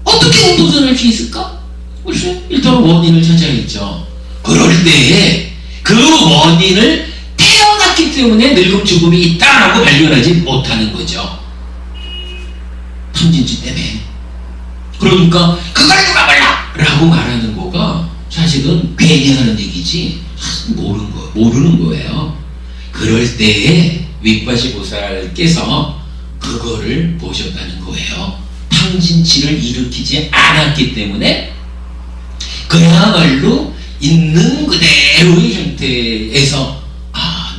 어떻게 벗어날 수 있을까? 글쎄 일단 원인을 찾아야겠죠. 그럴 때에 그 원인을 태어났기 때문에 늙음 죽음이 있다라고 발견하지 못하는 거죠. 탐진치 때문에. 그러니까 그걸 누가 몰라 라고 말하는 거가 사실은 괜히 하는 얘기지 모르는 거예요. 그럴 때에 윗바시 보살께서 그거를 보셨다는 거예요. 탐진치를 일으키지 않았기 때문에 그야말로 있는 그대로의 형태에서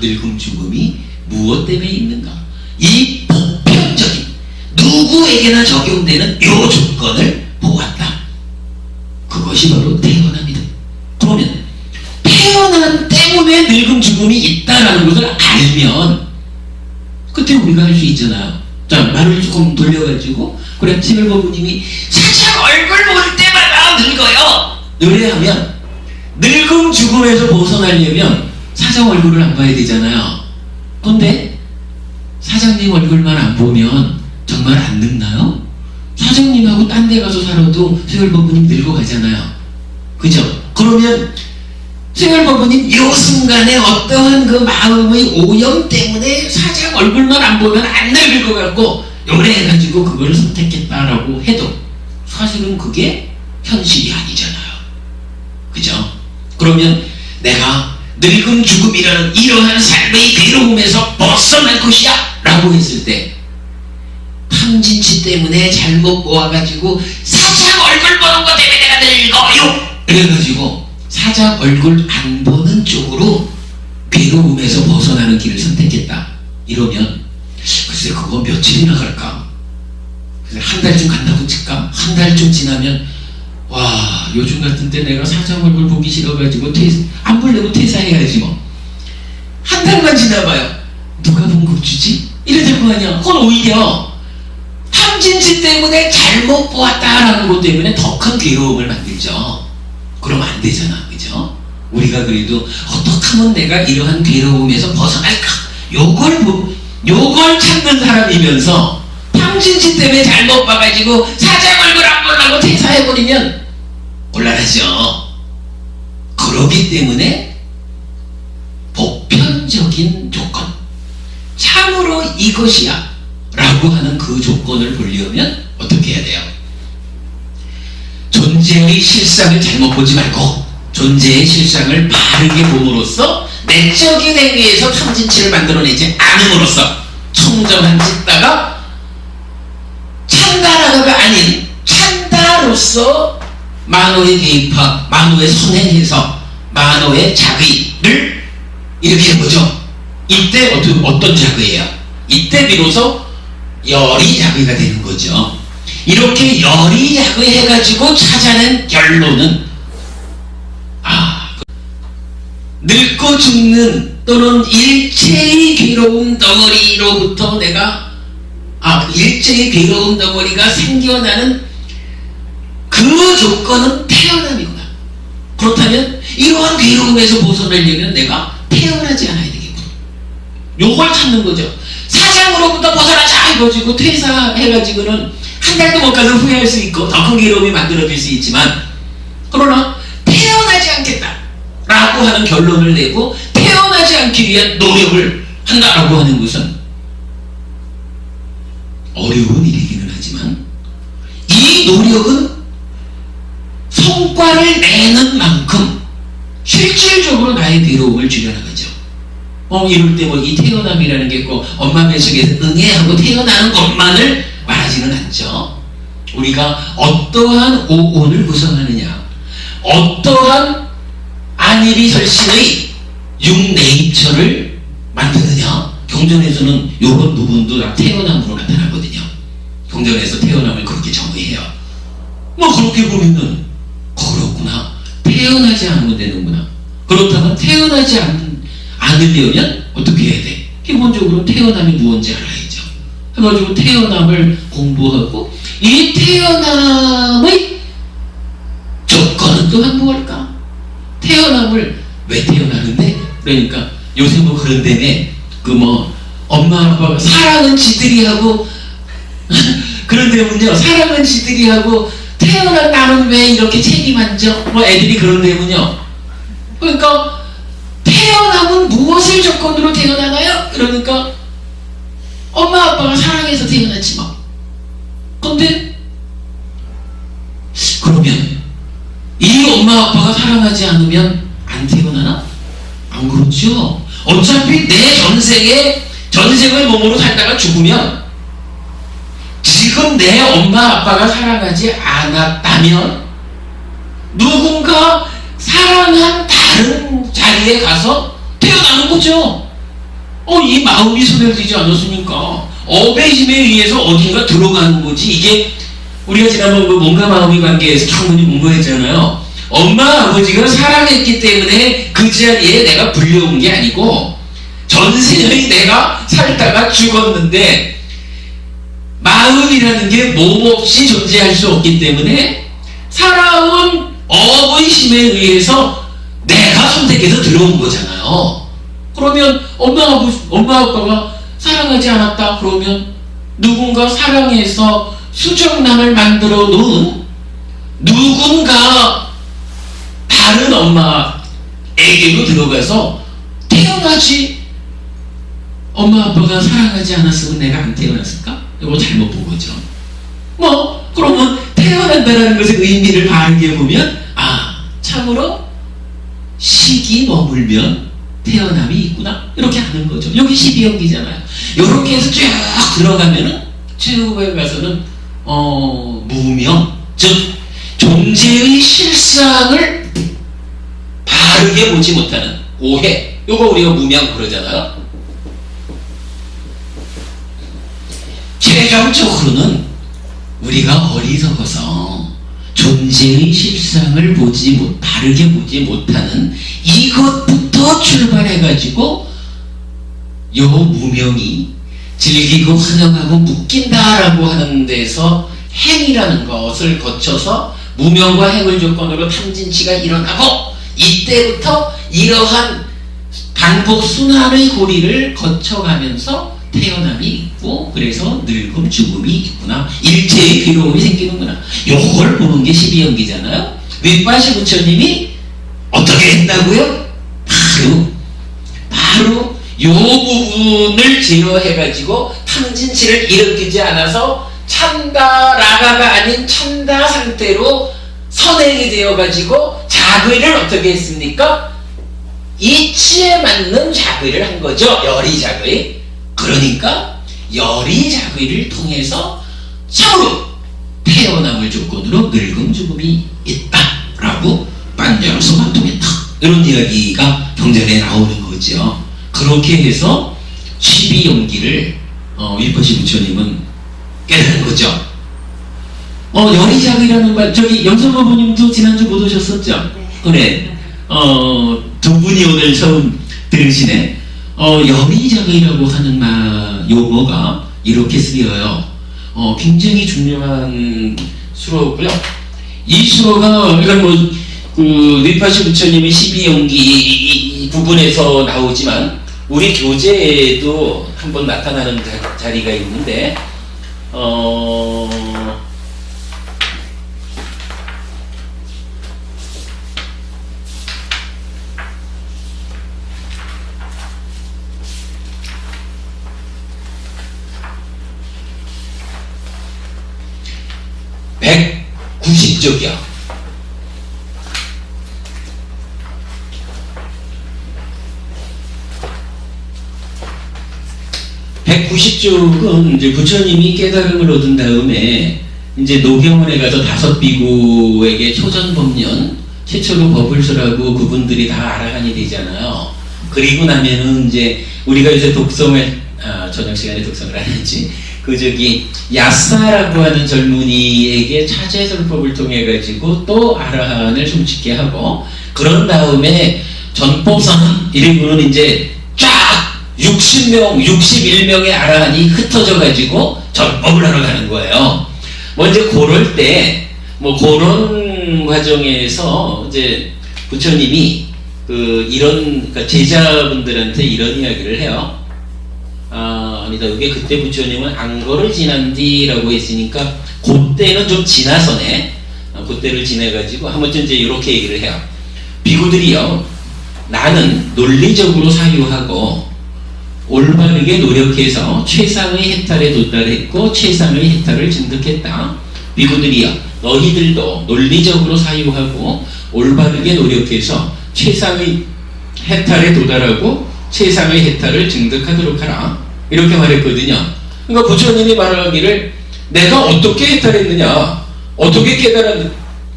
늙음 죽음이 무엇 때문에 있는가, 이 보편적인 누구에게나 적용되는 요 조건을 보았다. 그것이 바로 태어납니다. 그러면 태어난 때문에 늙음 죽음이 있다라는 것을 알면 그때 우리가 할 수 있잖아요. 자, 말을 조금 돌려가지고, 그래 칠일보부님이 사장 얼굴 볼 때마다 늙어요 노래하면, 늙음 죽음에서 벗어나려면 사장 얼굴을 안 봐야 되잖아요. 근데 사장님 얼굴만 안 보면 정말 안 늙나요? 사장님하고 딴 데 가서 살아도 수혈버부님 늙어가잖아요. 그죠? 그러면 수혈버부님 요 순간에 어떠한 그 마음의 오염 때문에 사장 얼굴만 안 보면 안 늙을 것 같고 요래 해가지고 그걸 선택했다라고 해도 사실은 그게 현실이 아니잖아요. 그죠? 그러면 내가 늙음 죽음이라는 이러한 삶의 괴로움에서 벗어날 것이야 라고 했을 때 탐진치 때문에 잘못 보아가지고 사장 얼굴 보는 것 때문에 내가 늙어요 그래가지고 사장 얼굴 안 보는 쪽으로 괴로움에서 벗어나는 길을 선택했다 이러면 글쎄 그거 며칠이나 갈까? 한 달쯤 간다고 칠까? 한 달쯤 지나면 와 요즘 같은 때 내가 사장 얼굴 보기 싫어가지고 안 볼래고 퇴사해야지 뭐. 한 달만 지나봐요. 누가 봉급 주지? 이러자고 하냐. 그건 오히려 탐진치 때문에 잘못 보았다라는 것 때문에 더 큰 괴로움을 만들죠. 그러면 안 되잖아. 그죠? 우리가 그래도 어떻게 하면 내가 이러한 괴로움에서 벗어날까? 요걸 찾는 사람이면서 탐진치 때문에 잘못 봐가지고 사장 얼굴 안 보려고 퇴사해버리면 곤란하죠. 그러기 때문에 보편적인 조건, 참으로 이것이야 라고 하는 그 조건을 보려면 어떻게 해야 돼요? 존재의 실상을 잘못 보지 말고 존재의 실상을 바르게 봄으로써 내적인 행위에서 탐진치를 만들어내지 않음으로써 청정한 짓다가 찬다라가 아닌 찬다로서 만호의 개입화, 만호의 선행해서 만호의 자의를 일으키는 거죠. 이때 어떤 자의예요? 이때 비로소 열이 자의가 되는 거죠. 이렇게 열이 자의해가지고 찾아낸 결론은 늙고 죽는 또는 일체의 괴로움 덩어리로부터 내가 일체의 괴로움 덩어리가 생겨나는 그 조건은 태어남이구나. 그렇다면 이러한 괴로움에서 벗어나려면 내가 태어나지 않아야 되겠구나. 요걸 찾는 거죠. 사장으로부터 벗어나자 해가지고 퇴사해가지고는 한 달도 못 가서 후회할 수 있고 더 큰 괴로움이 만들어질 수 있지만 그러나 태어나지 않겠다 라고 하는 결론을 내고 태어나지 않기 위한 노력을 한다라고 하는 것은 어려운 일이기는 하지만 이 노력은 성과를 내는 만큼 실질적으로 나의 괴로움을 줄여나가죠. 이럴 때 뭐 이 태어남이라는 게 꼭 엄마 뱃속에서 응애하고 태어나는 것만을 말하지는 않죠. 우리가 어떠한 오온을 구성하느냐, 어떠한 안일이설신의 육네이처를 만드느냐. 경전에서는 이런 부분도 다 태어남으로 나타나거든요. 경전에서 태어남을 그렇게 정의해요. 그렇게 보면은 그렇구나. 태어나지 않으면 되는구나. 그렇다면 태어나지 않으려면 어떻게 해야 돼? 기본적으로 태어남이 무엇인지 알아야죠. 해가지고 태어남을 공부하고 이 태어남의 조건은 또한 무엇일까? 태어남을 왜 태어나는데? 그러니까 요새 뭐 그런 데에 엄마 아빠가 사랑은 지들이 하고 그런데면요 사랑은 지들이 하고 태어난 나는 왜 이렇게 책임 안 져? 애들이 그런데면요. 그러니까 태어남은 무엇을 조건으로 태어나나요? 그러니까 엄마 아빠가 사랑해서 태어났지 뭐. 근데 그러면 이 엄마 아빠가 사랑하지 않으면 안 태어나나? 안 그렇죠. 어차피 내 전생을 몸으로 살다가 죽으면 지금 내 엄마 아빠가 사랑하지 않았다면 누군가 사랑한 다른 자리에 가서 태어나는 거죠. 이 마음이 소멸되지 않았으니까 업의 힘에 의해서 어딘가 들어가는 거지. 이게 우리가 지난번 그 몸과 마음의 관계에서 충분히 공부했잖아요. 엄마 아버지가 사랑했기 때문에 그 자리에 내가 불려온 게 아니고 전생의 내가 살다가 죽었는데 마음이라는 게 몸 없이 존재할 수 없기 때문에 살아온 업의 힘에 의해서 내가 선택해서 들어온 거잖아요. 그러면 엄마 아빠가 사랑하지 않았다 그러면 누군가 사랑해서 수정란을 만들어 놓은 누군가 다른 엄마에게로 들어가서 태어나지. 엄마 아빠가 사랑하지 않았으면 내가 안 태어났을까? 이거 잘못 본 거죠. 그러면 태어난다라는 것의 의미를 바르게 보면 참으로 식이 머물면 태어남이 있구나, 이렇게 하는 거죠. 여기 12연기잖아요. 이렇게 해서 쭉 들어가면은 최후에 가서는 무명, 즉 존재의 실상을 바르게 보지 못하는 오해, 요거 우리가 무명 그러잖아요. 최종적으로는 우리가 어리석어서 존재의 실상을 바르게 보지 못하는 이것부터 출발해가지고 요 무명이 즐기고 환영하고 묶인다라고 하는 데서 행이라는 것을 거쳐서 무명과 행을 조건으로 탐진치가 일어나고, 이때부터 이러한 반복 순환의 고리를 거쳐가면서 태어남이 있고, 그래서 늙음 죽음이 있구나, 일체의 괴로움이 생기는구나, 요걸 보는 게 12연기잖아요. 윗바시 부처님이 어떻게 했다고요? 바로 요 부분을 제어해가지고 탐진치를 일으키지 않아서 참다 라가가 아닌 참다 상태로 선행이 되어가지고 자귀를 어떻게 했습니까? 이치에 맞는 자귀를 한 거죠. 열의자귀. 그러니까 열의자귀를 통해서 참으로 태어남을 조건으로 늙음 죽음이 있다라고 빤자로서 관통했다, 이런 이야기가 경전에 나오는 거죠. 그렇게 해서 12연기를 윗바시 부처님은 깨달은 거죠. 열의자귀라는 말, 저기 영선어부님도 지난주 못 오셨었죠? 네. 두 분이 오늘 처음 들으시네. 열의자귀라고 하는 용어가 이렇게 쓰여요. 굉장히 중요한 수로고요. 이 수로가, 그러니까 윗바시 부처님의 12연기 부분에서 나오지만 우리 교재에도 한번 나타나는 자리가 있는데, 백 90쪽이요. 이제 부처님이 깨달음을 얻은 다음에 이제 노경원에 가서 5 비구에게 초전법년 최초로 법을 설하고 그분들이 다 아라한이 되잖아요. 그리고 나면은 이제 우리가 요새 독성을 저녁 시간에 독성을 안 했지. 야사라고 하는 젊은이에게 차제설법을 통해 가지고 또 아라한을 숨짓게 하고, 그런 다음에 전법상 이름으로는 이제 쫙 60명, 61명의 아라한이 흩어져 가지고 전법을 하러 가는 거예요. 이제 그럴 때 그런 과정에서 이제 부처님이 그러니까 제자분들한테 이런 이야기를 해요. 아니다. 이게 그때 부처님은 안거를 지난 뒤라고 했으니까 그때는 좀 지나서네. 그때를 지나가지고 한번쯤 이제 이렇게 얘기를 해요. 비구들이요, 나는 논리적으로 사유하고 올바르게 노력해서 최상의 해탈에 도달했고 최상의 해탈을 증득했다. 비구들이요, 너희들도 논리적으로 사유하고 올바르게 노력해서 최상의 해탈에 도달하고 최상의 해탈을 증득하도록 하라, 이렇게 말했거든요. 그러니까 부처님이 말하기를 내가 어떻게 해탈했느냐, 어떻게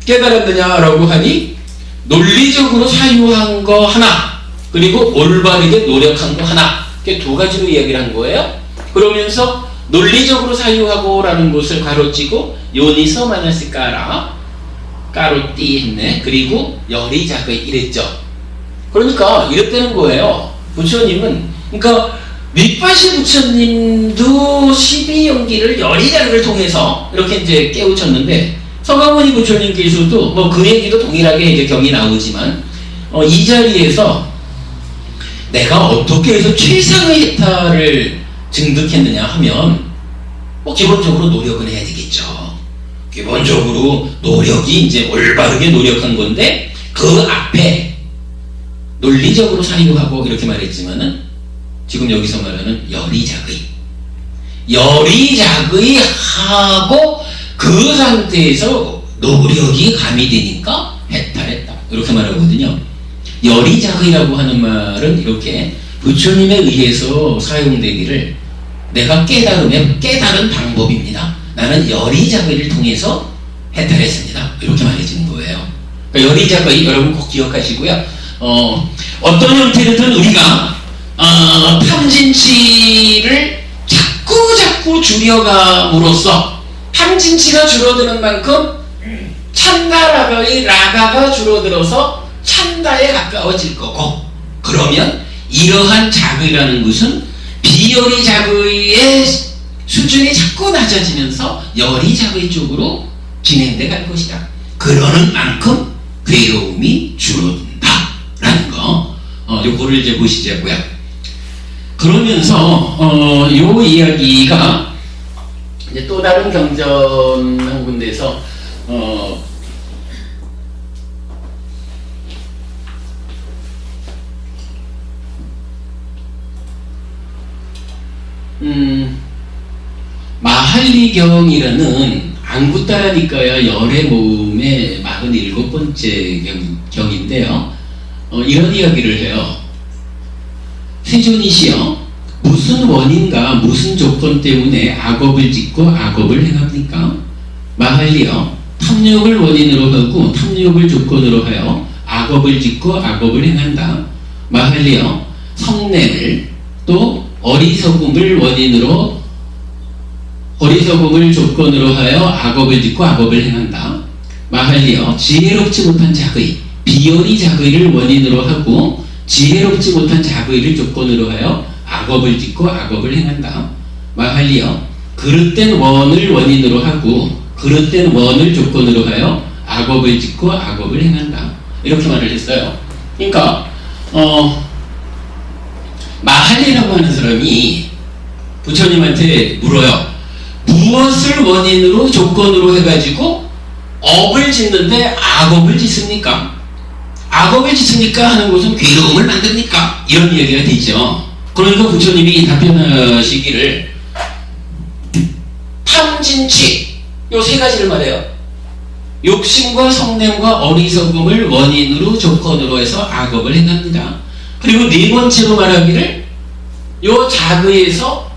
깨달았느냐라고 하니 논리적으로 사유한 거 하나, 그리고 올바르게 노력한 거 하나, 이렇게 두 가지로 이야기를 한 거예요. 그러면서 논리적으로 사유하고 라는 것을 가로치고 요니서 마나시까라 까로띠 했네. 그리고 열의자귀 이랬죠. 그러니까 이랬다는 거예요. 부처님은, 그러니까 윗바시 부처님도 12연기를 열의자귀를 통해서 이렇게 이제 깨우쳤는데, 서가모니 부처님께서도 그 얘기도 동일하게 이제 경이 나오지만 이 자리에서 내가 어떻게 해서 최상의 해탈을 증득했느냐 하면 뭐 기본적으로 노력은 해야 되겠죠. 기본적으로 노력이 이제 올바르게 노력한 건데 그 앞에 논리적으로 사유하고 이렇게 말했지만은 지금 여기서 말하는 열의작의 하고 그 상태에서 노력이 가미되니까 해탈했다 이렇게 말하거든요. 열의작의라고 하는 말은 이렇게 부처님에 의해서 사용되기를 내가 깨달으면 깨달은 방법입니다. 나는 열의작의를 통해서 해탈했습니다. 이렇게 말해주는 거예요. 그러니까 열의작의 여러분 꼭 기억하시고요. 어떤 형태로든 우리가 탐진치를 자꾸 줄여감으로써 탐진치가 줄어드는 만큼 찬다라가의 라가가 줄어들어서 찬다에 가까워질 거고, 그러면 이러한 작의라는 것은 비열의 작의의 수준이 자꾸 낮아지면서 열의 작의 쪽으로 진행돼 갈 것이다. 그러는 만큼 괴로움이 줄어든다라는 거, 요거를 이제 보시자고요. 그러면서 요 이야기가 이제 또 다른 경전 한 군데에서 마할리경이라는 안구따라니까야 열의 모음의 47번째 경인데요. 이런 이야기를 해요. 세존이시여, 무슨 원인과 무슨 조건 때문에 악업을 짓고 악업을 행합니까? 마할리여, 탐욕을 원인으로 하고 탐욕을 조건으로 하여 악업을 짓고 악업을 행한다. 마할리여, 성냄을 또 어리석음을 조건으로 하여 악업을 짓고 악업을 행한다. 마할리여, 지혜롭지 못한 작의, 비열의 작의를 원인으로 하고 지혜롭지 못한 작의를 조건으로 하여 악업을 짓고 악업을 행한다. 마할리여, 그릇된 원을 원인으로 하고 그릇된 원을 조건으로 하여 악업을 짓고 악업을 행한다. 이렇게 말을 했어요. 그러니까 마할리라고 하는 사람이 부처님한테 물어요. 무엇을 원인으로 조건으로 해가지고 업을 짓는데 악업을 짓습니까? 악업을 짓습니까? 하는 것은 괴로움을 만듭니까? 이런 얘기가 되죠. 그러니까 부처님이 답변하시기를 탐진치, 요 세 가지를 말해요. 욕심과 성냄과 어리석음을 원인으로 조건으로 해서 악업을 행합니다. 그리고 네 번째로 말하기를 요 작의에서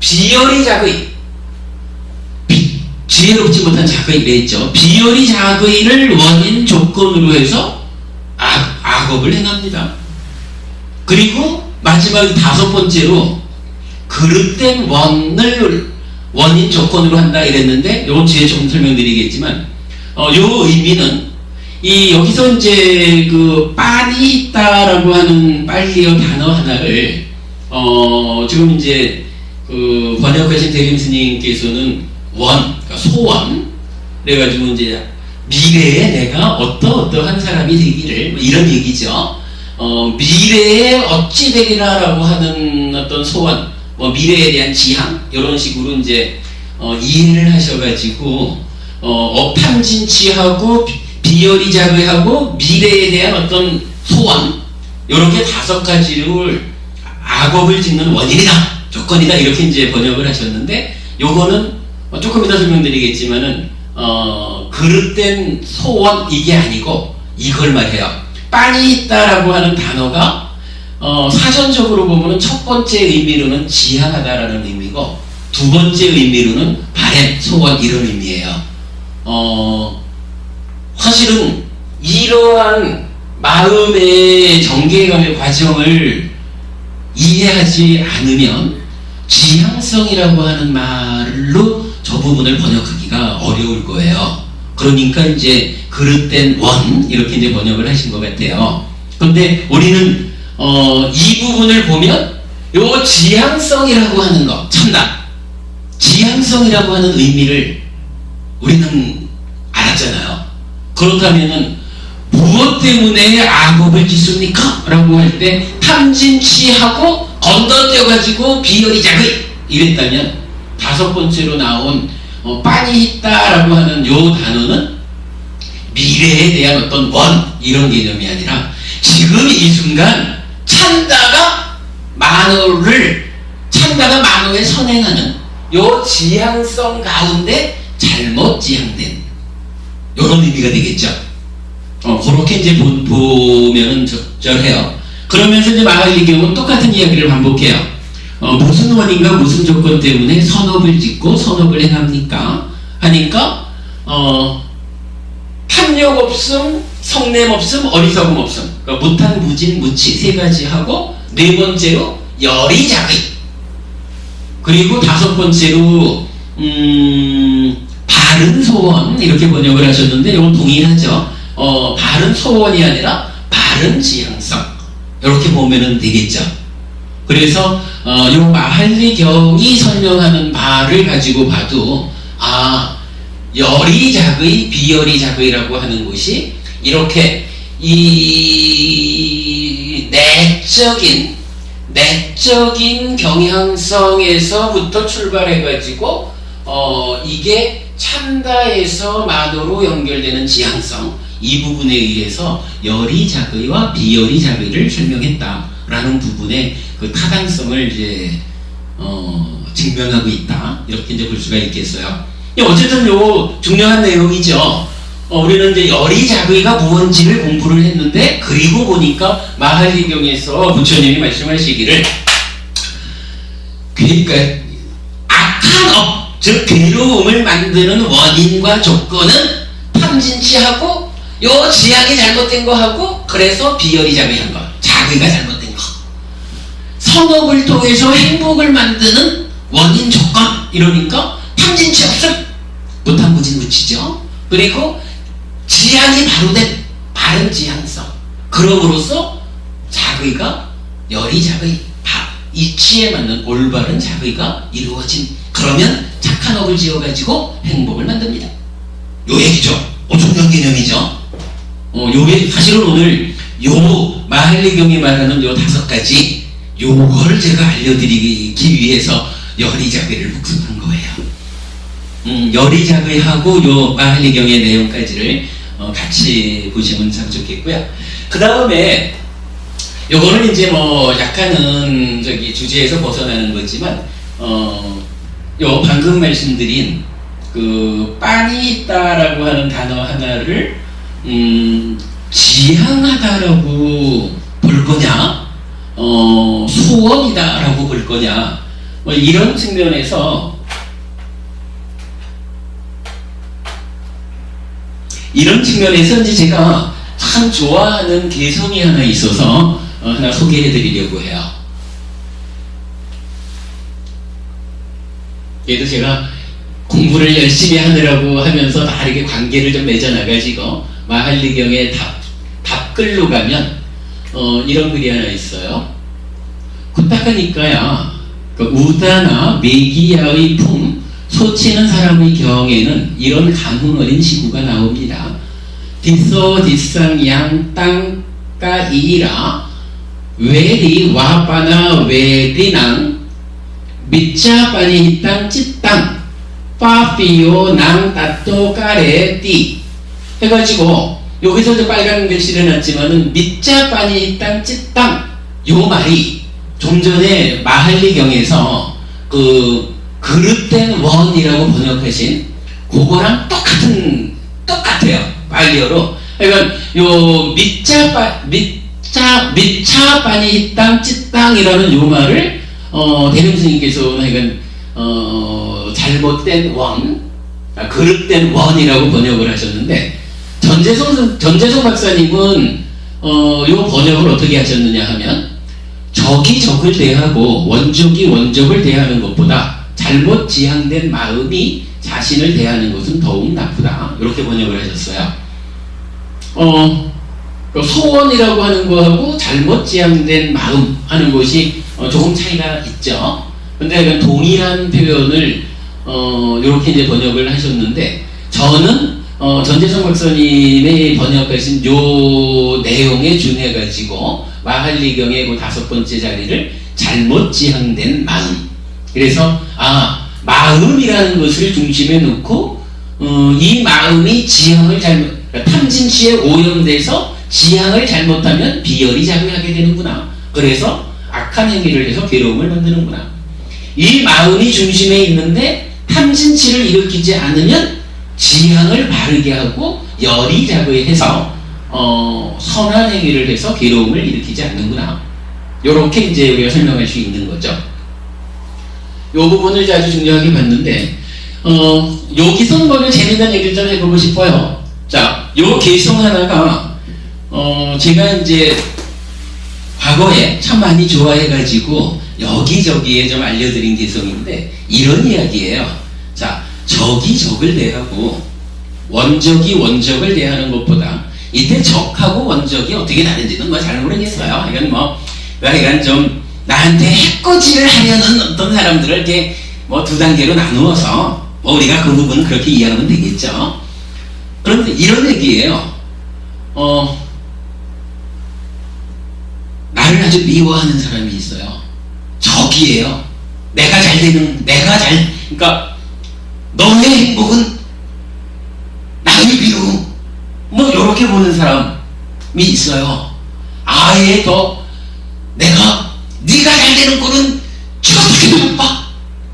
비열의 작의, 지혜롭지 못한 작의를 했죠. 비열의 작의를 원인 조건으로 해서 악업을 행합니다. 그리고 마지막 다섯 번째로 그릇된 원을 원인 조건으로 한다 이랬는데, 요건 뒤에 좀 설명드리겠지만, 요 의미는 여기서 이제 그 빤이 있다라고 하는 빨리어 단어 하나를 지금 이제 그 번역하신 대림 스님께서는 그러니까 소원, 그래가지고 이제 미래에 내가 어떠한 사람이 되기를, 뭐 이런 얘기죠. 미래에 어찌 되리라라고 하는 어떤 소원, 뭐 미래에 대한 지향, 이런 식으로 이제 이해를 하셔가지고 탐진치하고 비열의 작의하고 미래에 대한 어떤 소원, 이렇게 다섯 가지를 악업을 짓는 원인이다, 조건이다, 이렇게 이제 번역을 하셨는데, 요거는 조금 이따 설명드리겠지만은 그릇된 소원, 이게 아니고 이걸 말해요. 빤이 있다라고 하는 단어가 사전적으로 보면은 첫 번째 의미로는 지향하다라는 의미고, 두 번째 의미로는 바램, 소원, 이런 의미예요. 사실은 이러한 마음의 정계감의 과정을 이해하지 않으면 지향성이라고 하는 말로 저 부분을 번역하기가 어려울 거예요. 그러니까 이제 그릇된 원, 이렇게 이제 번역을 하신 것 같아요. 그런데 우리는 이 부분을 보면 요 지향성이라고 하는 거, 참나, 지향성이라고 하는 의미를 우리는 알았잖아요. 그렇다면은 무엇 때문에 악업을 짓습니까? 라고 할 때 탐진치하고 건너뛰어가지고 비열의 작의 이랬다면 다섯 번째로 나온 빤히 있다라고 하는 요 단어는 미래에 대한 어떤 원 이런 개념이 아니라 지금 이 순간 찬다가 만호에 선행하는 요 지향성 가운데 잘못 지향된 요런 의미가 되겠죠. 그렇게 이제 보면은 적절해요. 그러면서 이제 마할리경은 똑같은 이야기를 반복해요. 무슨 원인과 무슨 조건 때문에 선업을 짓고 선업을 행합니까? 하니까 탐욕 없음, 성냄 없음, 어리석음 없음. 그러니까 무탄, 무진, 무치 세 가지 하고 네 번째로 열의작의. 그리고 다섯 번째로 바른 소원 이렇게 번역을 하셨는데 이건 동일하죠. 바른 소원이 아니라 바른 지향성 이렇게 보면은 되겠죠. 그래서 요 마할리경이 설명하는 바를 가지고 봐도 열의작의 비열의작의라고 하는 것이 이렇게 이 내적인 경향성에서부터 출발해 가지고 이게 찬다에서 만호로 연결되는 지향성 이 부분에 의해서 열의작의와 비열의작의를 설명했다라는 부분에 그 타당성을 이제 증명하고 있다 이렇게 이제 볼 수가 있겠어요. 어쨌든 요 중요한 내용이죠. 우리는 이제 열의작의가 무언지를 공부를 했는데 그리고 보니까 마할리경에서 부처님이 말씀하시기를 그러니까 악한 즉 괴로움을 만드는 원인과 조건은 탐진치하고 요 지향이 잘못된 거 하고 그래서 비열의작의한 거 작의가 잘못된 거 선업을 통해서 행복을 만드는 원인 조건 이러니까 탐진치 없음 무탐무진무치죠. 그리고 지향이 바로 된 바른 지향성 그럼으로써 작의가 열의작의 이치에 맞는 올바른 작의가 이루어진 그러면 착한 업을 지어가지고 행복을 만듭니다. 요 얘기죠. 중요한 개념이죠. 요게 사실은 오늘 요 마할리경이 말하는 요 다섯 가지 요걸 제가 알려드리기 위해서 열의작의를 복습한 거예요. 열의작의하고 요 마할리경의 내용까지를 같이 보시면 참 좋겠고요. 그 다음에 요거는 이제 뭐 약간은 주제에서 벗어나는 거지만 요 방금 말씀드린 그 빤히 있다라고 하는 단어 하나를 지향하다라고 볼 거냐 소원이다라고 볼 거냐 뭐 이런 측면에서 이제 제가 참 좋아하는 개성이 하나 있어서 하나 소개해 드리려고 해요. 얘도 제가 공부를 열심히 하느라고 하면서 다 이렇게 관계를 좀 맺어나가지고 마할리경의 답글로 가면 이런 글이 하나 있어요. 구딱하니까야 그 우다나 메기야의 품 소치는 사람의 경에는 이런 감흥 어린 시구가 나옵니다. 디소 디상 양 땅가 이라 외리 와바나 외리낭 미차 빠니 땅 찌땅 파피오 낭 따또 까레 띠 해가지고 여기서 저 빨간 글씨를 해놨지만은 미차 빠니 땅 찌땅 요 말이 좀 전에 마할리경에서 그 그릇된 원이라고 번역하신 그거랑 똑같아요. 빨리어로. 그러니까 요 미차 빠니 땅 찌땅이라는 요 말을 대림 스님께서는 잘못된 원, 그릇된 원이라고 번역을 하셨는데 전재성 박사님은 요 번역을 어떻게 하셨느냐 하면 적이 적을 대하고 원적이 원적을 대하는 것보다 잘못 지향된 마음이 자신을 대하는 것은 더욱 나쁘다 이렇게 번역을 하셨어요. 소원이라고 하는 거하고 잘못 지향된 마음 하는 것이 조금 차이가 있죠. 근데 동일한 표현을 이렇게 이제 번역을 하셨는데 저는 전재성 박사님의 번역하신 요 내용에 준해가지고 마할리경의 그 다섯 번째 자리를 잘못 지향된 마음. 그래서 마음이라는 것을 중심에 놓고 이 마음이 지향을 탐진치에 오염돼서 지향을 잘못하면 비열이 작용하게 되는구나. 그래서 악한 행위를 해서 괴로움을 만드는구나. 이 마음이 중심에 있는데 탐진치를 일으키지 않으면 지향을 바르게 하고 열이 작용해서 선한 행위를 해서 괴로움을 일으키지 않는구나. 요렇게 이제 우리가 설명할 수 있는 거죠. 요 부분을 아주 중요하게 봤는데 여기서 뭐를 재미난 얘기를 좀 해보고 싶어요. 자, 요 개성 하나가 제가 이제 과거에 참 많이 좋아해가지고 여기저기에 좀 알려드린 개성인데 이런 이야기예요. 자, 적이 적을 대하고 원적이 원적을 대하는 것보다 이때 적하고 원적이 어떻게 다른지는 뭐 잘 모르겠어요. 이건 좀 나한테 해코지를 하려는 어떤 사람들을 이렇게 뭐 두 단계로 나누어서 뭐 우리가 그 부분은 그렇게 이해하면 되겠죠. 그런데 이런 얘기예요. 나를 아주 미워하는 사람이 있어요. 적이에요. 그러니까 너의 행복은 나의 비움, 뭐 요렇게 보는 사람이 있어요. 아예 더 네가 잘 되는 꼴은 죽어도 못 봐.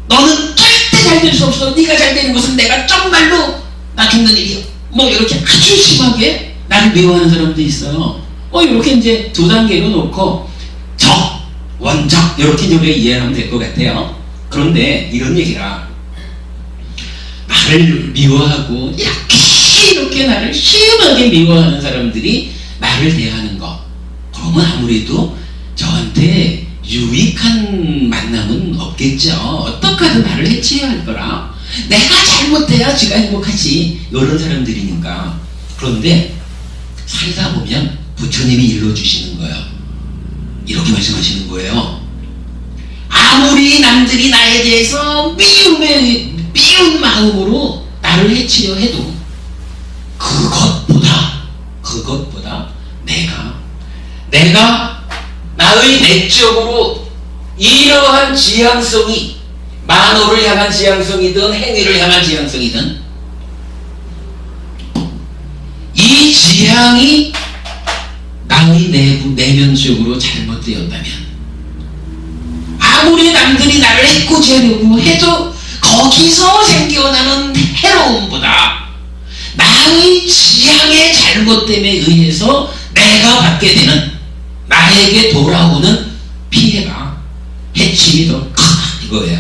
너는 절대 잘 될 수 없어. 네가 잘 되는 것은 내가 정말로 나 죽는 일이야. 뭐 이렇게 아주 심하게 나를 미워하는 사람도 있어요. 이렇게 이제 두 단계로 놓고 적, 원적 이렇게 이제 우리가 이해하면 될 것 같아요. 그런데 이런 얘기라 나를 미워하고 이렇게 나를 심하게 미워하는 사람들이 나를 대하는 거, 그러면 아무래도 저한테 유익한 만남은 없겠죠. 어떻게든 나를 해치해야 할 거라. 내가 잘못해야 지가 행복하지. 이런 사람들이니까. 그런데 살다 보면 부처님이 일러주시는 거예요. 이렇게 말씀하시는 거예요. 아무리 남들이 나에 대해서 미운 마음으로 나를 해치려 해도 그것보다 내가 나의 내적으로 이러한 지향성이 만호를 향한 지향성이든 행위를 향한 지향성이든 이 지향이 나의 내면적으로 잘못되었다면 아무리 남들이 나를 해코지하려고 해도 거기서 생겨나는 해로움보다 나의 지향의 잘못 때문에 의해서 내가 받게 되는 나에게 돌아오는 피해가 해침이 더 크다 이거예요.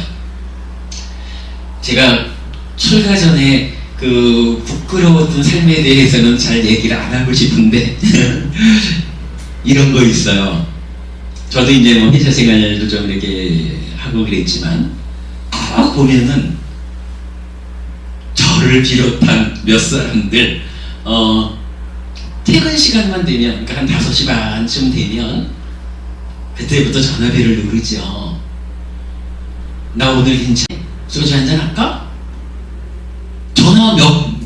제가 출가 전에 그 부끄러웠던 삶에 대해서는 잘 얘기를 안 하고 싶은데 이런 거 있어요. 저도 이제 뭐 회사 생활도 좀 이렇게 하고 그랬지만 보면은 저를 비롯한 몇 사람들 퇴근 시간만 되면, 그러니까 한 5시 반쯤 되면 그때부터 전화벨을 누르죠. 나 오늘 괜찮아? 소주 한잔 할까? 전화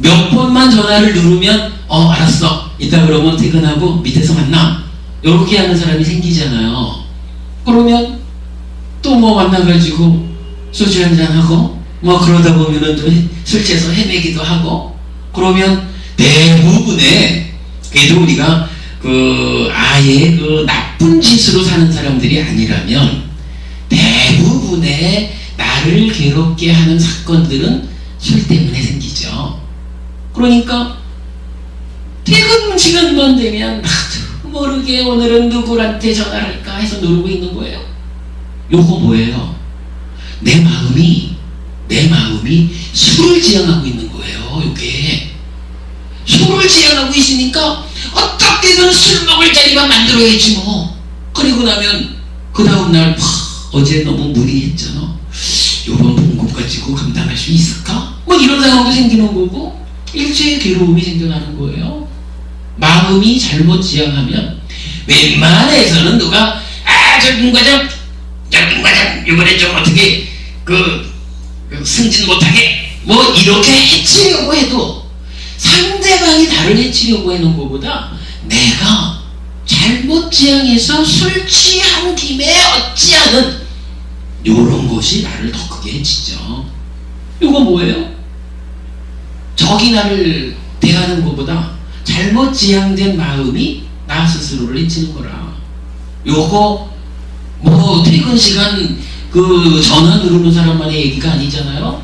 몇 번만 전화를 누르면 알았어. 이따 그러면 퇴근하고 밑에서 만나. 요렇게 하는 사람이 생기잖아요. 그러면 또 뭐 만나가지고 소주 한잔 하고 뭐 그러다 보면은 또 술 취해서 헤매기도 하고, 그러면 대부분의, 그래도 우리가 아예 나쁜 짓으로 사는 사람들이 아니라면 대부분의 나를 괴롭게 하는 사건들은 술 때문에 생기죠. 그러니까 퇴근 시간만 되면 나도 모르게 오늘은 누구한테 전화를 할까 해서 누르고 있는 거예요. 요거 뭐예요? 내 마음이 술을 지향하고 있는 거예요. 요게 술을 지향하고 있으니까 어떻게든 술 먹을 자리만 만들어야지 뭐. 그리고 나면 그 다음날 어제 너무 무리했잖아. 요번 봉급 가지고 감당할 수 있을까? 뭐 이런 상황도 생기는 거고 일체의 괴로움이 생겨나는 거예요. 마음이 잘못 지향하면 웬만해서는 누가 저 김과장 이번에 좀 어떻게 승진 못하게 뭐 이렇게 해치려고 해도 상대방이 나를 해치려고 해놓은 것보다 내가 잘못 지향해서 술 취한 김에 어찌하는 요런 것이 나를 더 크게 해치죠. 이거 뭐예요? 적이 나를 대하는 것보다 잘못 지향된 마음이 나 스스로를 해치는 거라. 요거 뭐 퇴근 시간 그 전화 누르는 사람만의 얘기가 아니잖아요.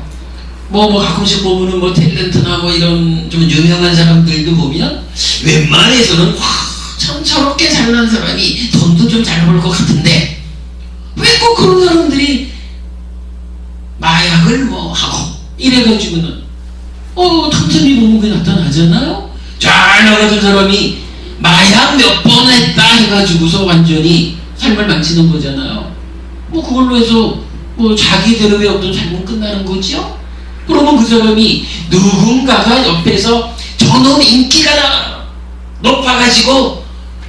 뭐 가끔씩 보면은 뭐 탤런트나 뭐 이런 좀 유명한 사람들도 보면 웬만해서는 참 저렇게 잘난 사람이 돈도 좀 잘 벌 것 같은데 왜 꼭 그런 사람들이 마약을 뭐 하고 이래가지고는 틈틈이 보면 그게 나타나잖아요. 잘 나가던 사람이 마약 몇 번 했다 해가지고서 완전히 삶을 망치는 거잖아요. 뭐 그걸로 해서 뭐 자기대로의 어떤 삶은 끝나는 거죠. 그러면 그 사람이 누군가가 옆에서 저놈 인기가 높아가지고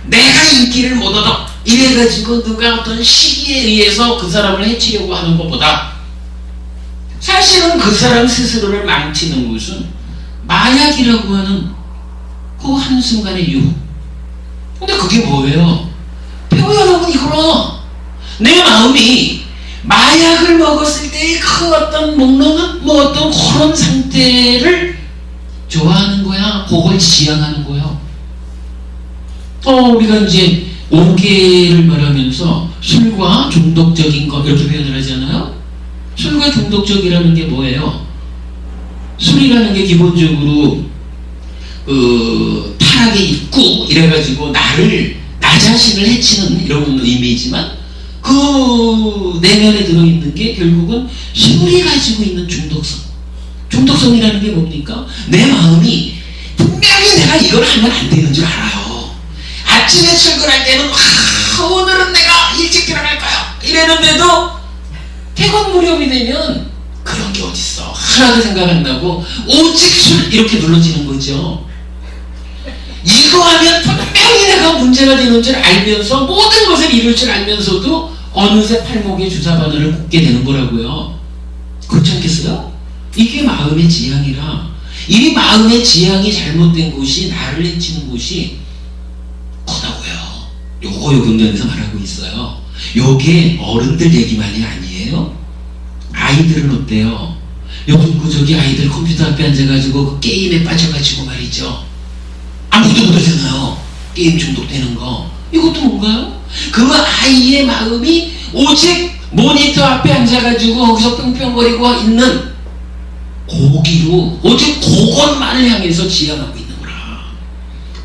내가 인기를 못 얻어 이래가지고 누가 어떤 시기에 의해서 그 사람을 해치려고 하는 것보다 사실은 그 사람 스스로를 망치는 것은 마약이라고 하는 그 한순간의 유혹. 근데 그게 뭐예요? 배우 여러분, 이거로 내 마음이 마약을 먹었을 때의 그 어떤 먹는 뭐 어떤 그런 상태를 좋아하는 거야? 그걸 지향하는 거야? 우리가 이제 5개를 말하면서 술과 중독적인 것 이렇게 표현을 하잖아요. 술과 중독적이라는 게 뭐예요? 술이라는 게 기본적으로 타락의 입구 이래가지고 나 자신을 해치는 이런 의미이지만 그 내면에 들어있는 게 결국은 술이 가지고 있는 중독성. 중독성이라는 게 뭡니까? 내 마음이 분명히 내가 이걸 하면 안 되는 줄 알아요. 아침에 출근할 때는 오늘은 내가 일찍 들어갈 거야 이랬는데도 퇴근 무렵이 되면 그런 게 어딨어. 하나도 생각 안 나고 오직 술 이렇게 눌러지는 거죠. 이거 하면 분명히 내가 문제가 되는 줄 알면서 모든 것을 이룰 줄 알면서도 어느새 팔목에 주사바늘을 꽂게 되는 거라고요. 그렇지 않겠어요? 이게 마음의 지향이라. 이 마음의 지향이 잘못된 곳이 나를 해치는 곳이 크다고요. 요거 요경전에서 말하고 있어요. 요게 어른들 얘기만이 아니에요. 아이들은 어때요? 요즘 저기 아이들 컴퓨터 앞에 앉아가지고 그 게임에 빠져가지고 말이죠. 아무도 모르잖아요. 게임 중독되는 거. 이것도 뭔가요? 그 아이의 마음이 오직 모니터 앞에 앉아가지고 거기서 뿅뿅거리고 있는 고기로 오직 그것만을 향해서 지향하고 있는 거라.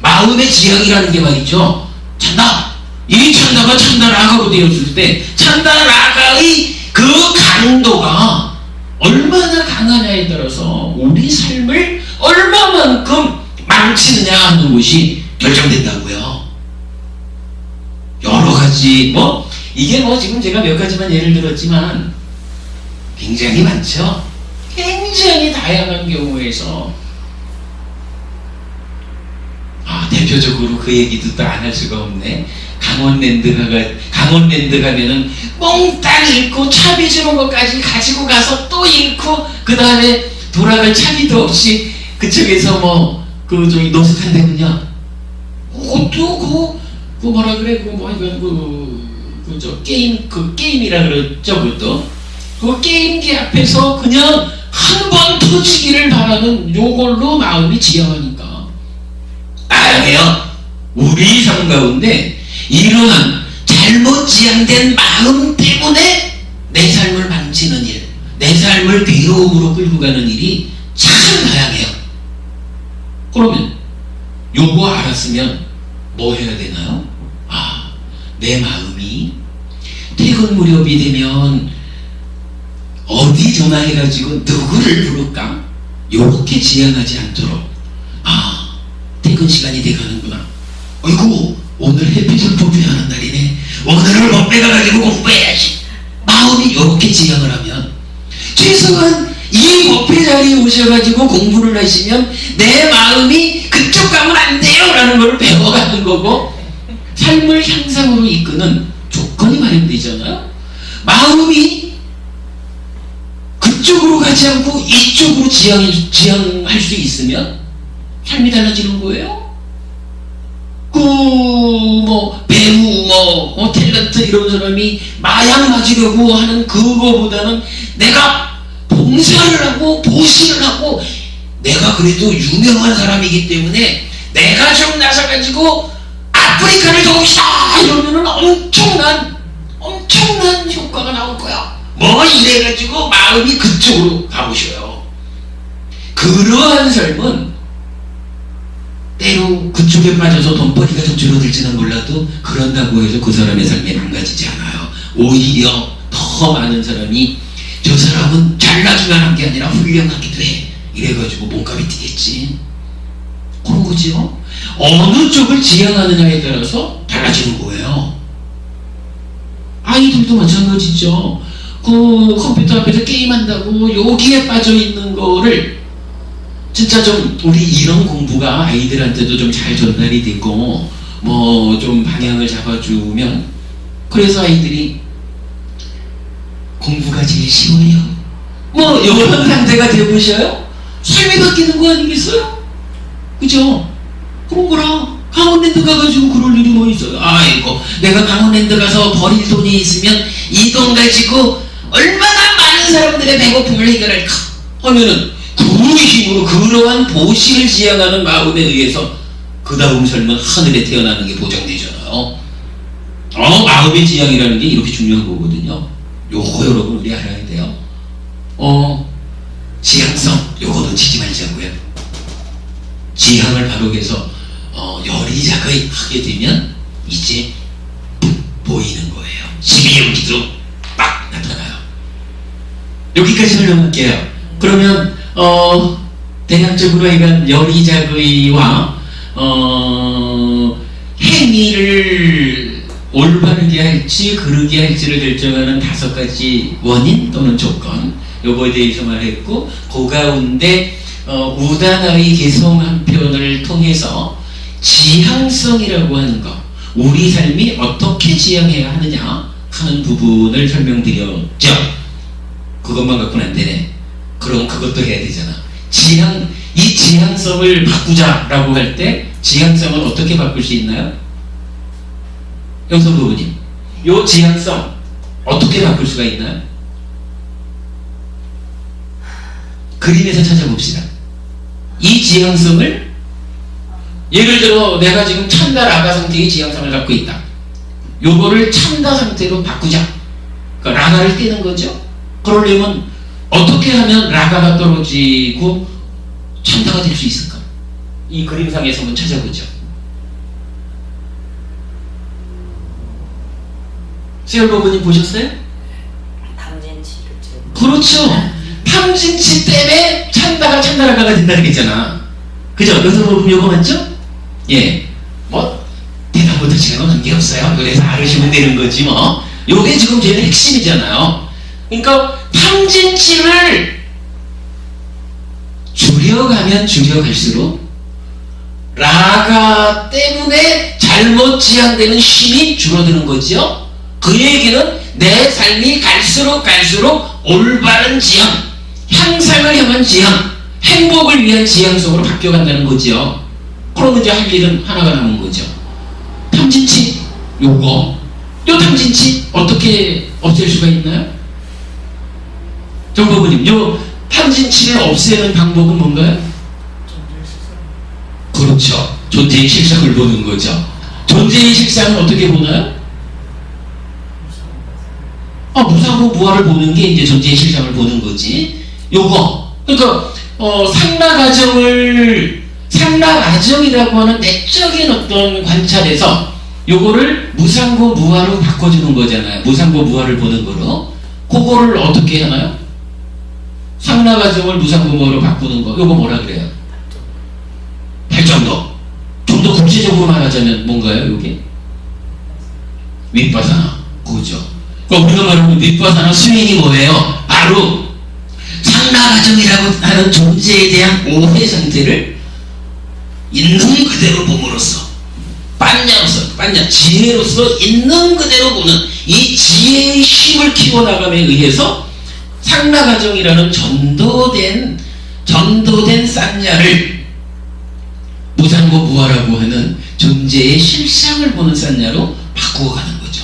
마음의 지향이라는 게 말이죠. 찬다. 이 찬다가 찬다 라가로 되었을 때 찬다 라가의 그 강도가 얼마나 강하냐에 따라서 우리 삶을 얼마만큼 망치느냐 하는 것이 결정된다고요. 여러 가지 이게 지금 제가 몇 가지만 예를 들었지만 굉장히 많죠. 굉장히 다양한 경우에서 대표적으로 그 얘기도 또 안 할 수가 없네. 강원랜드 가면은 몽땅 잃고 차비 주는 것까지 가지고 가서 또 잃고 그 다음에 돌아갈 차비도 없이 그쪽에서 저기 노숙한다면요. 그것도 그 뭐라 그래 게임이라 그랬죠. 그것도 그 게임기 앞에서 그냥 한 번 터지기를 바라는 요걸로 마음이 지향하니까 다양해요. 우리 삶 가운데 이러한 잘못 지향된 마음 때문에 내 삶을 망치는 일, 내 삶을 괴로움으로 끌고 가는 일이 참 다양해요. 그러면 요거 알았으면 뭐 해야 되나요? 내 마음이 퇴근 무렵이 되면 어디 전화해가지고 누구를 부를까? 요렇게 지향하지 않도록 퇴근 시간이 돼가는구나. 어이구 오늘 햇빛을 보배하는 날이네. 오늘을 못 빼가가지고 공부해야지. 마음이 요렇게 지향을 하면 최소한 이 법회 자리에 오셔가지고 공부를 하시면 내 마음이 그쪽 가면 안 돼요 라는 걸 배워가는 거고 삶을 향상으로 이끄는 조건이 마련되잖아요. 마음이 그쪽으로 가지 않고 이쪽으로 지향할 수 있으면 삶이 달라지는 거예요. 배우 탤런트 이런 사람이 마약 맞으려고 하는 그거보다는 내가 돈 봉사를 하고 보시를 하고, 내가 그래도 유명한 사람이기 때문에 내가 좀 나서가지고 아프리카를 도웁시다 이러면은 엄청난 효과가 나올 거야. 뭐 이래가지고 마음이 그쪽으로 가보셔요. 그러한 삶은 때로 그쪽에 빠져서 돈벌이가 좀 줄어들지는 몰라도 그런다고 해서 그 사람의 삶이 망가지지 않아요. 오히려 더 많은 사람이 저 사람은 잘나기만 한 게 아니라 훌륭하기도 해 이래가지고 몸값이 뛰겠지. 그런 거지요. 어느 쪽을 지향하느냐에 따라서 달라지는 거예요. 아이들도 마찬가지죠. 그 컴퓨터 앞에서 게임한다고 여기에 빠져있는 거를 진짜 좀 우리 이런 공부가 아이들한테도 좀 잘 전달이 되고 뭐 좀 방향을 잡아주면, 그래서 아이들이 공부가 제일 쉬워요. 뭐 이런 상태가 되어보셔요? 삶이 바뀌는 거 아니겠어요? 그죠? 그런 거라. 강원랜드 가가지고 그럴 일이 뭐 있어요. 아이고, 내가 강원랜드 가서 버릴 돈이 있으면 이 돈 가지고 얼마나 많은 사람들의 배고픔을 해결할까 하면은 그 힘으로 그러한 보시를 지향하는 마음에 의해서 그 다음 삶은 하늘에 태어나는 게 보장되잖아요. 마음의 지향이라는 게 이렇게 중요한 거거든요. 요거 여러분 우리 알아야 돼요. 지향성 요거 놓치지 말자고요. 지향을 바로 해서 열이작의 하게 되면 이제 보이는 거예요. 12의 기도 빡 나타나요. 여기까지 설명할게요. 그러면 대략적으로 이건 열이작의와 행위를 올바르게 할지 그르게 할지를 결정하는 5가지 원인 또는 조건, 요거에 대해서 말했고, 그 가운데 우다나의 개성 한 편을 통해서 지향성이라고 하는 것, 우리 삶이 어떻게 지향해야 하느냐 하는 부분을 설명드렸죠. 그것만 갖고는 안 되네. 그럼 그것도 해야 되잖아. 이 지향성을 바꾸자라고 할 때 지향성을 어떻게 바꿀 수 있나요? 영선 부부님, 요 지향성 어떻게 바꿀 수가 있나요? 그림에서 찾아봅시다. 이 지향성을, 예를 들어 내가 지금 참다 라가 상태의 지향성을 갖고 있다. 요거를 참다 상태로 바꾸자. 그러니까 라가를 떼는 거죠. 그러려면 어떻게 하면 라가가 떨어지고 참다가 될 수 있을까? 이 그림상에서 한번 찾아보죠. 세월 부부님 보셨어요? 탐진치를. 그렇죠. 탐진치 때문에 참다가 참다라가가 된다는 게 있잖아. 그죠? 여기서 보면 요거 맞죠? 예. 뭐 대답부터 시간은 관계없어요. 그래서 알으시면 되는 거지 뭐. 요게 지금 제일 핵심이잖아요. 그러니까 탐진치를 줄여가면 줄여갈수록 라가 때문에 잘못 지향되는 힘이 줄어드는 거죠. 그 얘기는 내 삶이 갈수록 올바른 지향, 향상을 향한 지향, 행복을 위한 지향성으로 바뀌어간다는 거죠. 그러면 이제 할 일은 하나가 남은 거죠. 탐진치, 요 탐진치 어떻게 없앨 수가 있나요? 정부부님, 요 탐진치를 없애는 방법은 뭔가요? 그렇죠. 존재의 실상을 보는 거죠. 존재의 실상은 어떻게 보나요? 무상고 무아를 보는 게 이제 존재의 실상을 보는 거지. 요거. 그러니까, 상락아정이라고 하는 내적인 어떤 관찰에서 요거를 무상고 무아로 바꿔주는 거잖아요. 무상고 무아를 보는 거로. 그거를 어떻게 하나요? 상락아정을 무상고 무아로 바꾸는 거. 요거 뭐라 그래요? 발전도. 좀 더 구체적으로 말하자면 뭔가요, 요게? 윗바사나. 그죠. 우리가 말하는 윗바사나 스윙이 뭐예요? 바로 상락아정이라고 하는 존재에 대한 오해 상태를 있는 그대로 봄으로써 지혜로서 있는 그대로 보는 이 지혜의 힘을 키워나감에 의해서 상락아정이라는 전도된 싼냐를 무상고 무아라고 하는 존재의 실상을 보는 싼냐로 바꾸어가는 거죠.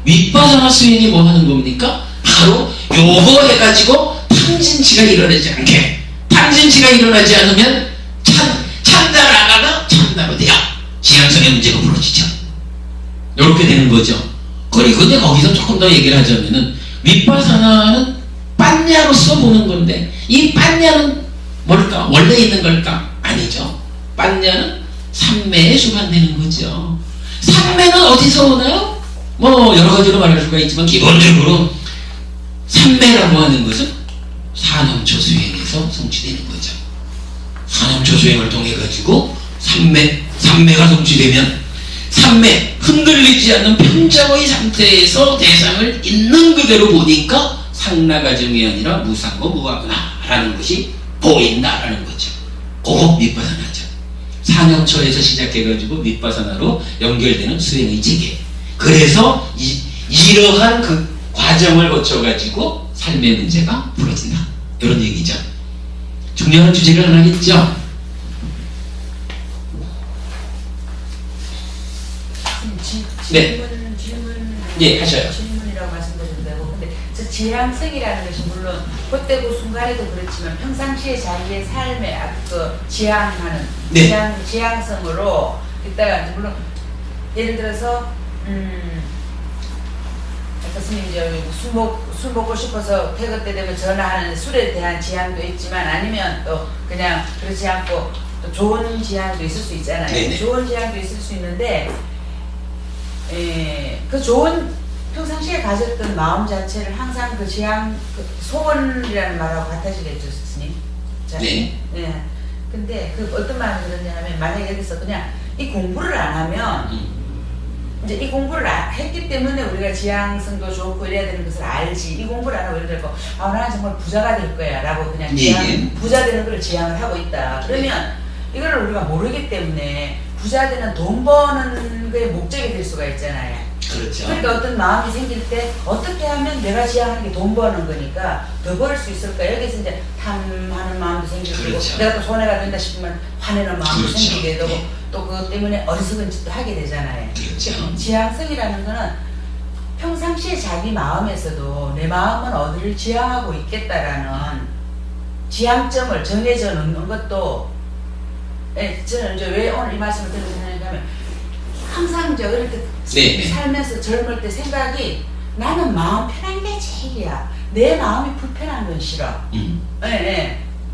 윗바사나 스윙이 뭐 하는 겁니까? 바로 요거 해가지고 탐진치가 일어나지 않게, 탐진치가 일어나지 않으면 찬다라가가 찬다로 돼야 지향성의 문제가 벌어지죠. 이렇게 되는 거죠. 그리고 이제 거기서 조금 더 얘기를 하자면은 윗바사나는 빤냐로서 보는 건데, 이 빤냐는 뭘까? 원래 있는 걸까? 아니죠. 빤냐는 삼매에 수반되는 거죠. 삼매는 어디서 오나요? 뭐 여러 가지로 말할 수가 있지만 기본적으로 삼매라고 하는 것은 산엄초 수행에서 성취되는 거죠. 산엄초 수행을 통해 가지고 삼매가 성취되면 삼매, 흔들리지 않는 평정의 상태에서 대상을 있는 그대로 보니까 상나가정이 아니라 무상고 무하구나라는 것이 보인다라는 거죠. 그거 윗바사나죠. 산엄초에서 시작해가지고 윗바사나로 연결되는 수행의 체계. 그래서 이러한 그 과정을 거쳐가지고 삶의 문제가 풀어진다. 이런 얘기죠. 중요한 주제를 하나 했죠. 네. 예, 하셔요. 질문이라고 말씀드려도 되고, 근데 저 지향성이라는 것이 물론 그때 그 순간에도 그렇지만 평상시에 자기의 삶에 그 지향하는 네. 지향성으로 있다가 물론 예를 들어서 교수님 이제 술 먹고 싶어서 퇴근 때 되면 전화하는 술에 대한 지향도 있지만 아니면 또 그냥 그렇지 않고 또 좋은 지향도 있을 수 있잖아요. 네네. 좋은 지향도 있을 수 있는데 그 좋은 평상시에 가졌던 마음 자체를 항상 그 지향 그 소원이라는 말하고 같아지겠죠, 스님. 네. 네. 근데 그 어떤 마음이 들었냐 하면 만약에 여기서 그냥 이 공부를 안 하면 이제 이 공부를 했기 때문에 우리가 지향성도 좋고 이래야 되는 것을 알지. 이 공부를 안 하고 예를 들고 나는 정말 부자가 될 거야 라고 그냥 부자 되는 걸 지향을 하고 있다. 그러면 이거를 우리가 모르기 때문에 부자 되는 돈 버는 게 목적이 될 수가 있잖아요. 그렇죠. 그러니까 어떤 마음이 생길 때 어떻게 하면 내가 지향하는 게 돈 버는 거니까 더 벌 수 있을까? 여기서 이제 탐하는 마음도 생기고 그렇죠. 내가 또 손해가 된다 싶으면 화내는 마음도 그렇죠. 생기게 되고 네. 또 그것 때문에 어리석은 짓도 하게 되잖아요. 그렇죠. 지향성이라는 거는 평상시에 자기 마음에서도 내 마음은 어디를 지향하고 있겠다라는 지향점을 정해져 놓는 것도 저는 이제 왜 오늘 이 말씀을 드리냐면 항상 저 어릴 때 네. 살면서 젊을 때 생각이 나는 마음 편한 게 제일이야. 내 마음이 불편한 건 싫어.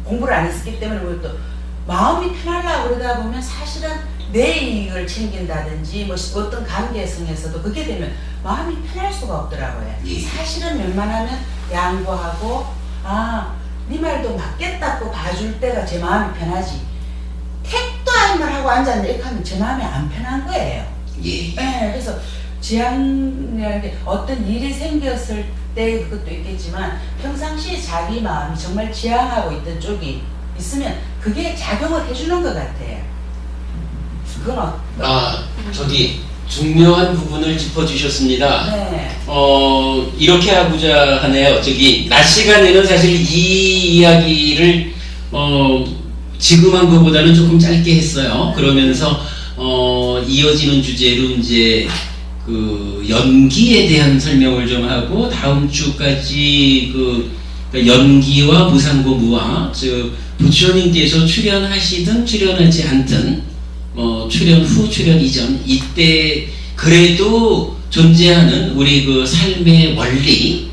공부를 안 했기 때문에 우리 또 마음이 편하려고 그러다 보면 사실은 내 이익을 챙긴다든지 뭐 어떤 관계성에서도 그렇게 되면 마음이 편할 수가 없더라고요. 예. 사실은 웬만하면 양보하고 네 말도 맞겠다고 봐줄 때가 제 마음이 편하지. 택도 아닌 말 하고 앉았는데 이렇게 하면 제 마음이 안 편한 거예요. 예. 네, 그래서 지향이라는 게 어떤 일이 생겼을 때 그것도 있겠지만 평상시에 자기 마음이 정말 지향하고 있던 쪽이 있으면 그게 작용을 해주는 것 같아요. 그건 저기 중요한 부분을 짚어주셨습니다. 네. 이렇게 하고자 하네요. 저기 낮 시간에는 사실 이 이야기를 지금 한 것보다는 조금 짧게 했어요. 그러면서 이어지는 주제로 이제 그 연기에 대한 설명을 좀 하고 다음 주까지 그러니까 연기와 무상고 무아, 즉 부처님께서 출연하시든 출연하지 않든 출연 후 출연 이전 이때 그래도 존재하는 우리 그 삶의 원리,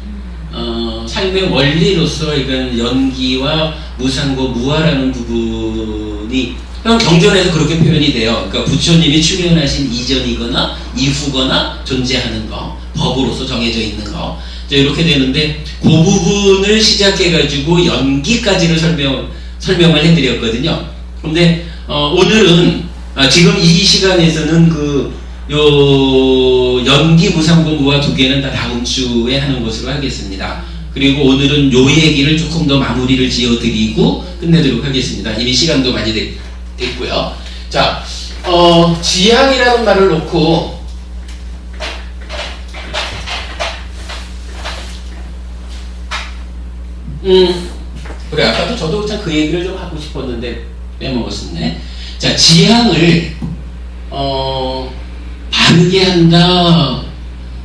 삶의 원리로서 이건 연기와 무상고 무아라는 부분이 경전에서 그렇게 표현이 돼요. 그러니까 부처님이 출연하신 이전이거나 이후거나 존재하는 거, 법으로서 정해져 있는 거, 이렇게 되는데 그 부분을 시작해가지고 연기까지를 설명을 해드렸거든요. 근데 오늘은 지금 이 시간에서는 요 연기 무상고 무아 두 개는 다 다음 주에 하는 것으로 하겠습니다. 그리고 오늘은 요 얘기를 조금 더 마무리를 지어드리고 끝내도록 하겠습니다. 이미 시간도 많이 됐고요. 자, 지향이라는 말을 놓고 그래 아까도 저도 참 그 얘기를 좀 하고 싶었는데 빼먹었었네. 자, 지향을 바르게 한다,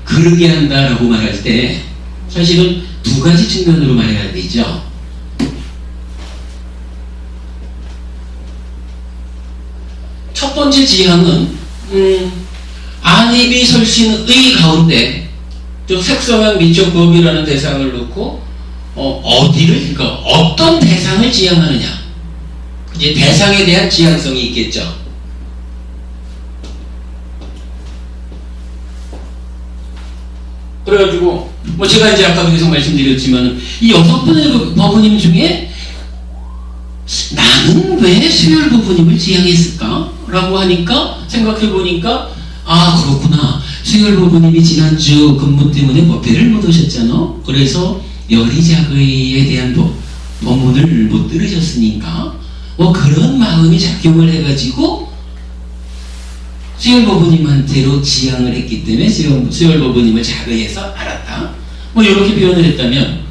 그르게 한다라고 말할 때 사실은 두 가지 측면으로 말해야 되죠. 번째 지향은 안입이설신의 가운데 즉 색성향 미적법이라는 대상을 놓고 어디를 그러니까 어떤 대상을 지향하느냐 이제 대상에 대한 지향성이 있겠죠. 그래가지고 뭐 제가 이제 아까도 계속 말씀드렸지만 이 6분의 법부님 중에 나는 왜 수열 법부님을 지향했을까? 라고 하니까 생각해보니까 아 그렇구나 수열 법부님이 지난주 근무 때문에 법회를 못 오셨잖아. 그래서 열의작의에 대한 법문을 못 들으셨으니까 뭐 그런 마음이 작용을 해가지고 수열 법부님한테로 지향을 했기 때문에 수열 법부님을 작의해서 알았다. 뭐 이렇게 표현을 했다면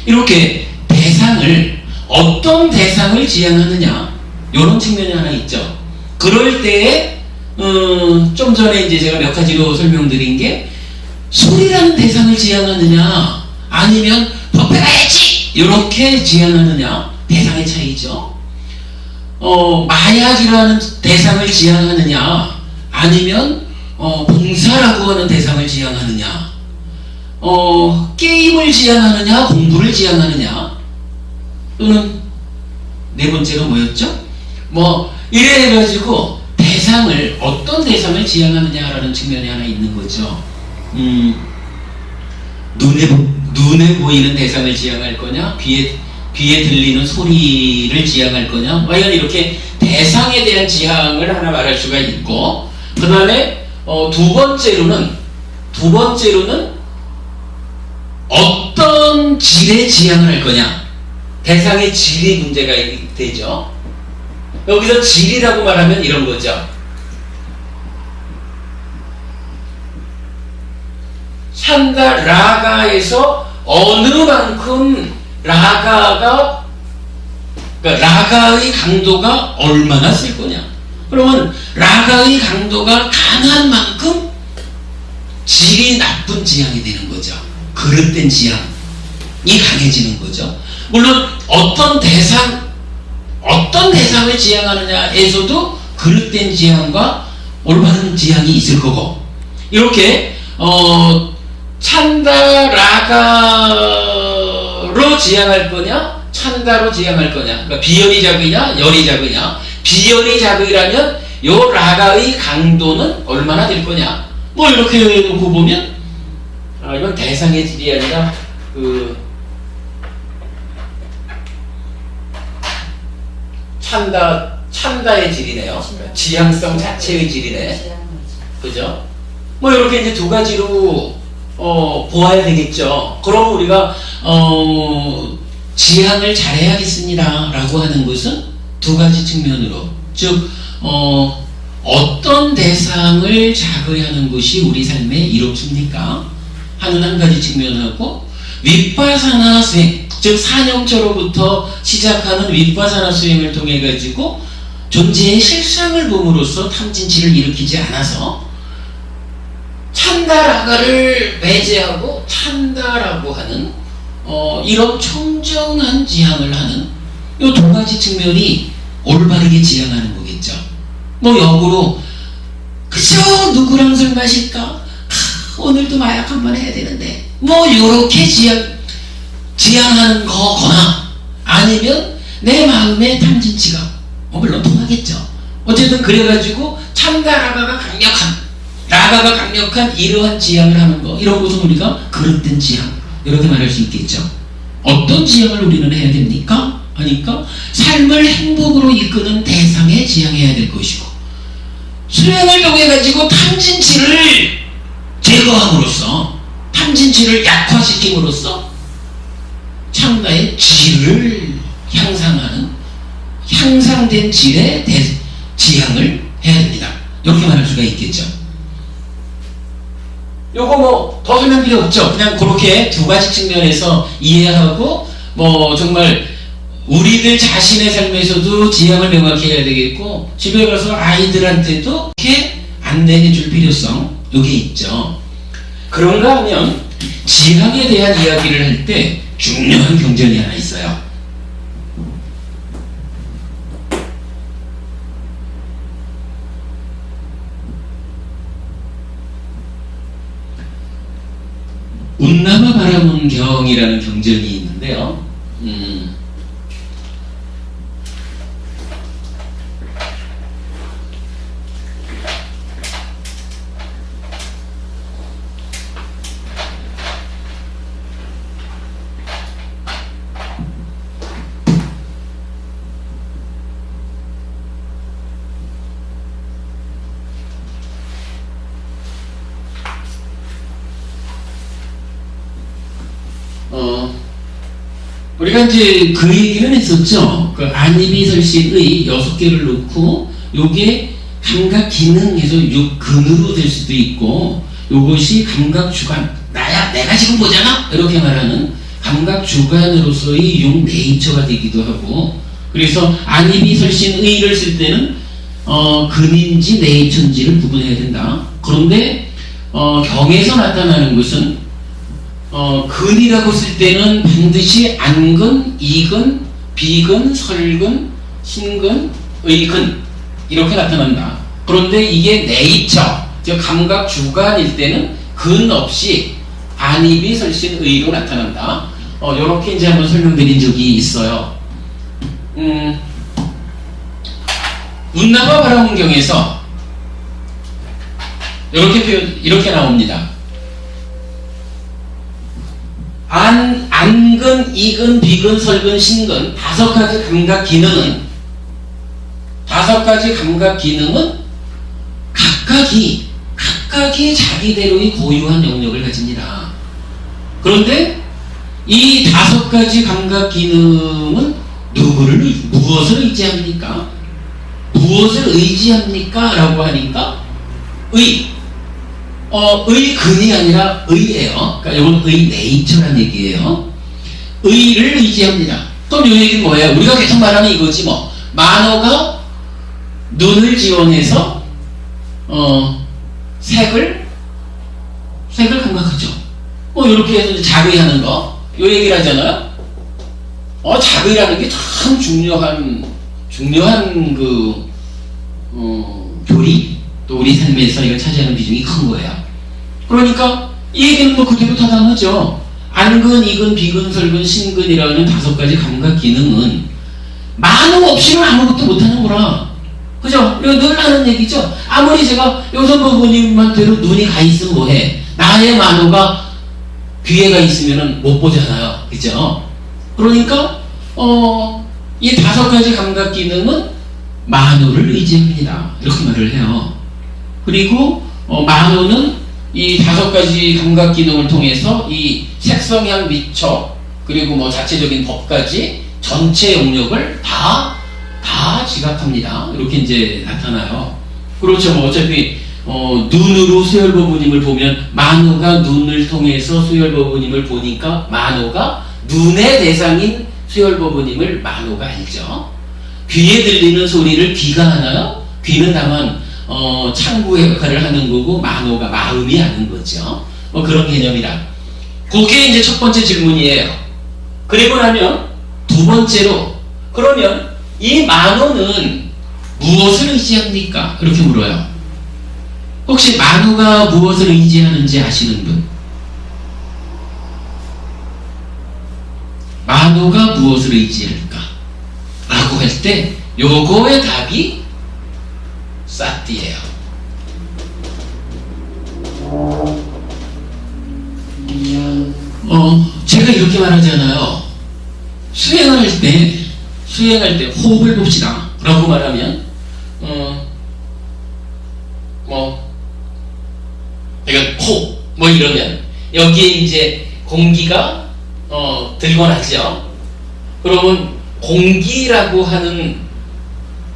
이렇게 대상을 어떤 대상을 지향하느냐 이런 측면이 하나 있죠. 그럴 때에 좀 전에 이제 제가 몇 가지로 설명드린 게 술이라는 대상을 지향하느냐 아니면 법회 가야지 이렇게 지향하느냐 대상의 차이죠. 마약이라는 대상을 지향하느냐 아니면 봉사라고 하는 대상을 지향하느냐 게임을 지향하느냐 공부를 지향하느냐 또는 네 번째가 뭐였죠? 뭐 이래 해가지고 대상을 어떤 대상을 지향하느냐라는 측면이 하나 있는 거죠. 눈에 보이는 대상을 지향할 거냐 귀에 들리는 소리를 지향할 거냐 과연 이렇게 대상에 대한 지향을 하나 말할 수가 있고 그 다음에 두 번째로는 어떤 질에 지향을 할 거냐 대상의 질이 문제가 되죠. 여기서 질이라고 말하면 이런 거죠. 산다 라가에서 어느 만큼 라가의 강도가 얼마나 쓸 거냐. 그러면 라가의 강도가 강한 만큼 질이 나쁜 지향이 되는 거죠. 그릇된 지향이 강해지는 거죠. 물론 어떤 대상을 지향하느냐에서도 그릇된 지향과 올바른 지향이 있을 거고 이렇게 찬다 라가로 지향할 거냐 찬다로 지향할 거냐 그러니까 비열의작의냐 열의작의냐 비열의작의라면 요 라가의 강도는 얼마나 될 거냐 뭐 이렇게 놓고 보면 이건 대상의 질이 아니라 찬다의 질이네요. 지향성 자체의 질이네. 그죠? 뭐 이렇게 이제 두 가지로 보아야 되겠죠. 그럼 우리가 지향을 잘해야겠습니다 라고 하는 것은 두 가지 측면으로 즉 어떤 대상을 작의하는 것이 우리 삶에 이롭습니까? 하는 한 가지 측면하고 윗바사나 수행 즉 산영초로부터 시작하는 윗바사나 수행을 통해 가지고 존재의 실상을 봄으로써 탐진치를 일으키지 않아서 찬다라가를 배제하고 찬다라고 하는 이런 청정한 지향을 하는 이 두 가지 측면이 올바르게 지향하는 거겠죠. 뭐 역으로 그저 누구랑 술 마실까? 오늘도 마약 한번 해야 되는데 뭐 요렇게 지향하는 거거나 아니면 내 마음의 탐진치가 물론 통하겠죠. 어쨌든 그래가지고 찬다라가가 강력한 이러한 지향을 하는 거 이런 것은 우리가 그릇된 지향 이렇게 말할 수 있겠죠. 어떤 지향을 우리는 해야 됩니까? 하니까 삶을 행복으로 이끄는 대상에 지향해야 될 것이고 수행을 통해 가지고 탐진치를 제거함으로써 탐진치를 약화시킴으로써 창가의 질을 향상된 질의 지향을 해야 됩니다. 이렇게 말할 수가 있겠죠. 요거 뭐 더 설명 필요 없죠. 그냥 그렇게 두 가지 측면에서 이해하고 뭐 정말 우리들 자신의 삶에서도 지향을 명확히 해야 되겠고 집에 가서 아이들한테도 이렇게 안내해 줄 필요성 이게 있죠. 그런가 하면 지향에 대한 이야기를 할 때 중요한 경전이 하나 있어요. 운남아 바라본 경이라는 경전이 있는데요. 우리가 이제 그 얘기를 했었죠. 그 안이비설신의 6개를 놓고 요게 감각 기능에서 6근으로 될 수도 있고, 요것이 감각 주관, 내가 지금 보잖아? 이렇게 말하는 감각 주관으로서의 6 네이처가 되기도 하고, 그래서 안이비설신의를 쓸 때는 근인지 네이처인지를 구분해야 된다. 그런데 경에서 나타나는 것은 근이라고 쓸 때는 반드시 안근, 이근, 비근, 설근, 신근, 의근 이렇게 나타난다. 그런데 이게 네이처, 즉 감각 주관일 때는 근 없이 안이비 설신 의로 나타난다. 이렇게 이제 한번 설명드린 적이 있어요. 운남아 바라본 경에서 이렇게 나옵니다. 안근, 이근, 비근, 설근, 신근 5가지 감각 기능은 각각이 자기대로의 고유한 영역을 가집니다. 그런데 이 5가지 감각 기능은 무엇을 의지합니까? 무엇을 의지합니까? 라고 하니까 의근이 아니라 의예요. 그러니까 이건 의 네이처란 얘기예요. 의를 의지합니다. 그럼 이 얘기는 뭐예요? 우리가 계속 말하는 이거지 뭐. 만호가 눈을 지원해서 색을 감각하죠. 이렇게 해서 작의하는 거, 요 얘기를 하잖아요. 작의라는 게 참 중요한 교리, 또 우리 삶에서 이걸 차지하는 비중이 큰 거예요. 그러니까 이 얘기는 뭐 그대로 타당하죠. 안근, 이근, 비근, 설근, 신근이라는 5가지 감각 기능은 만호 없이는 아무것도 못하는 거라. 그죠? 이거 늘 하는 얘기죠. 아무리 제가 요선보 부모님한테도 눈이 가 있으면 뭐해? 나의 만호가 귀에 가 있으면 못 보잖아요. 그죠? 그러니까 이 5가지 감각 기능은 만호를 의지합니다. 이렇게 말을 해요. 그리고 만호는 이 5가지 감각 기능을 통해서 이 색성향 미처 그리고 뭐 자체적인 법까지 전체 영역을 다 지각합니다. 이렇게 이제 나타나요. 그렇죠. 뭐 어차피 눈으로 수열보부님을 보면 만호가 눈을 통해서 수열보부님을 보니까 만호가 눈의 대상인 수열보부님을 만호가 알죠. 귀에 들리는 소리를 귀가 하나요? 귀는 다만 창구의 역할을 하는 거고 만호가 마음이 아는 거죠. 뭐 그런 개념이다. 그게 이제 첫 번째 질문이에요. 그리고 나면 두 번째로, 그러면 이 만호는 무엇을 의지합니까? 이렇게 물어요. 혹시 만호가 무엇을 의지하는지 아시는 분? 만호가 무엇을 의지할까? 라고 할 때 요거의 답이 사띠예요. 제가 이렇게 말하잖아요. 수행할 때 호흡을 봅시다 라고 말하면 그러니까 코 뭐 이러면 여기에 이제 공기가 들고 나죠. 그러면 공기라고 하는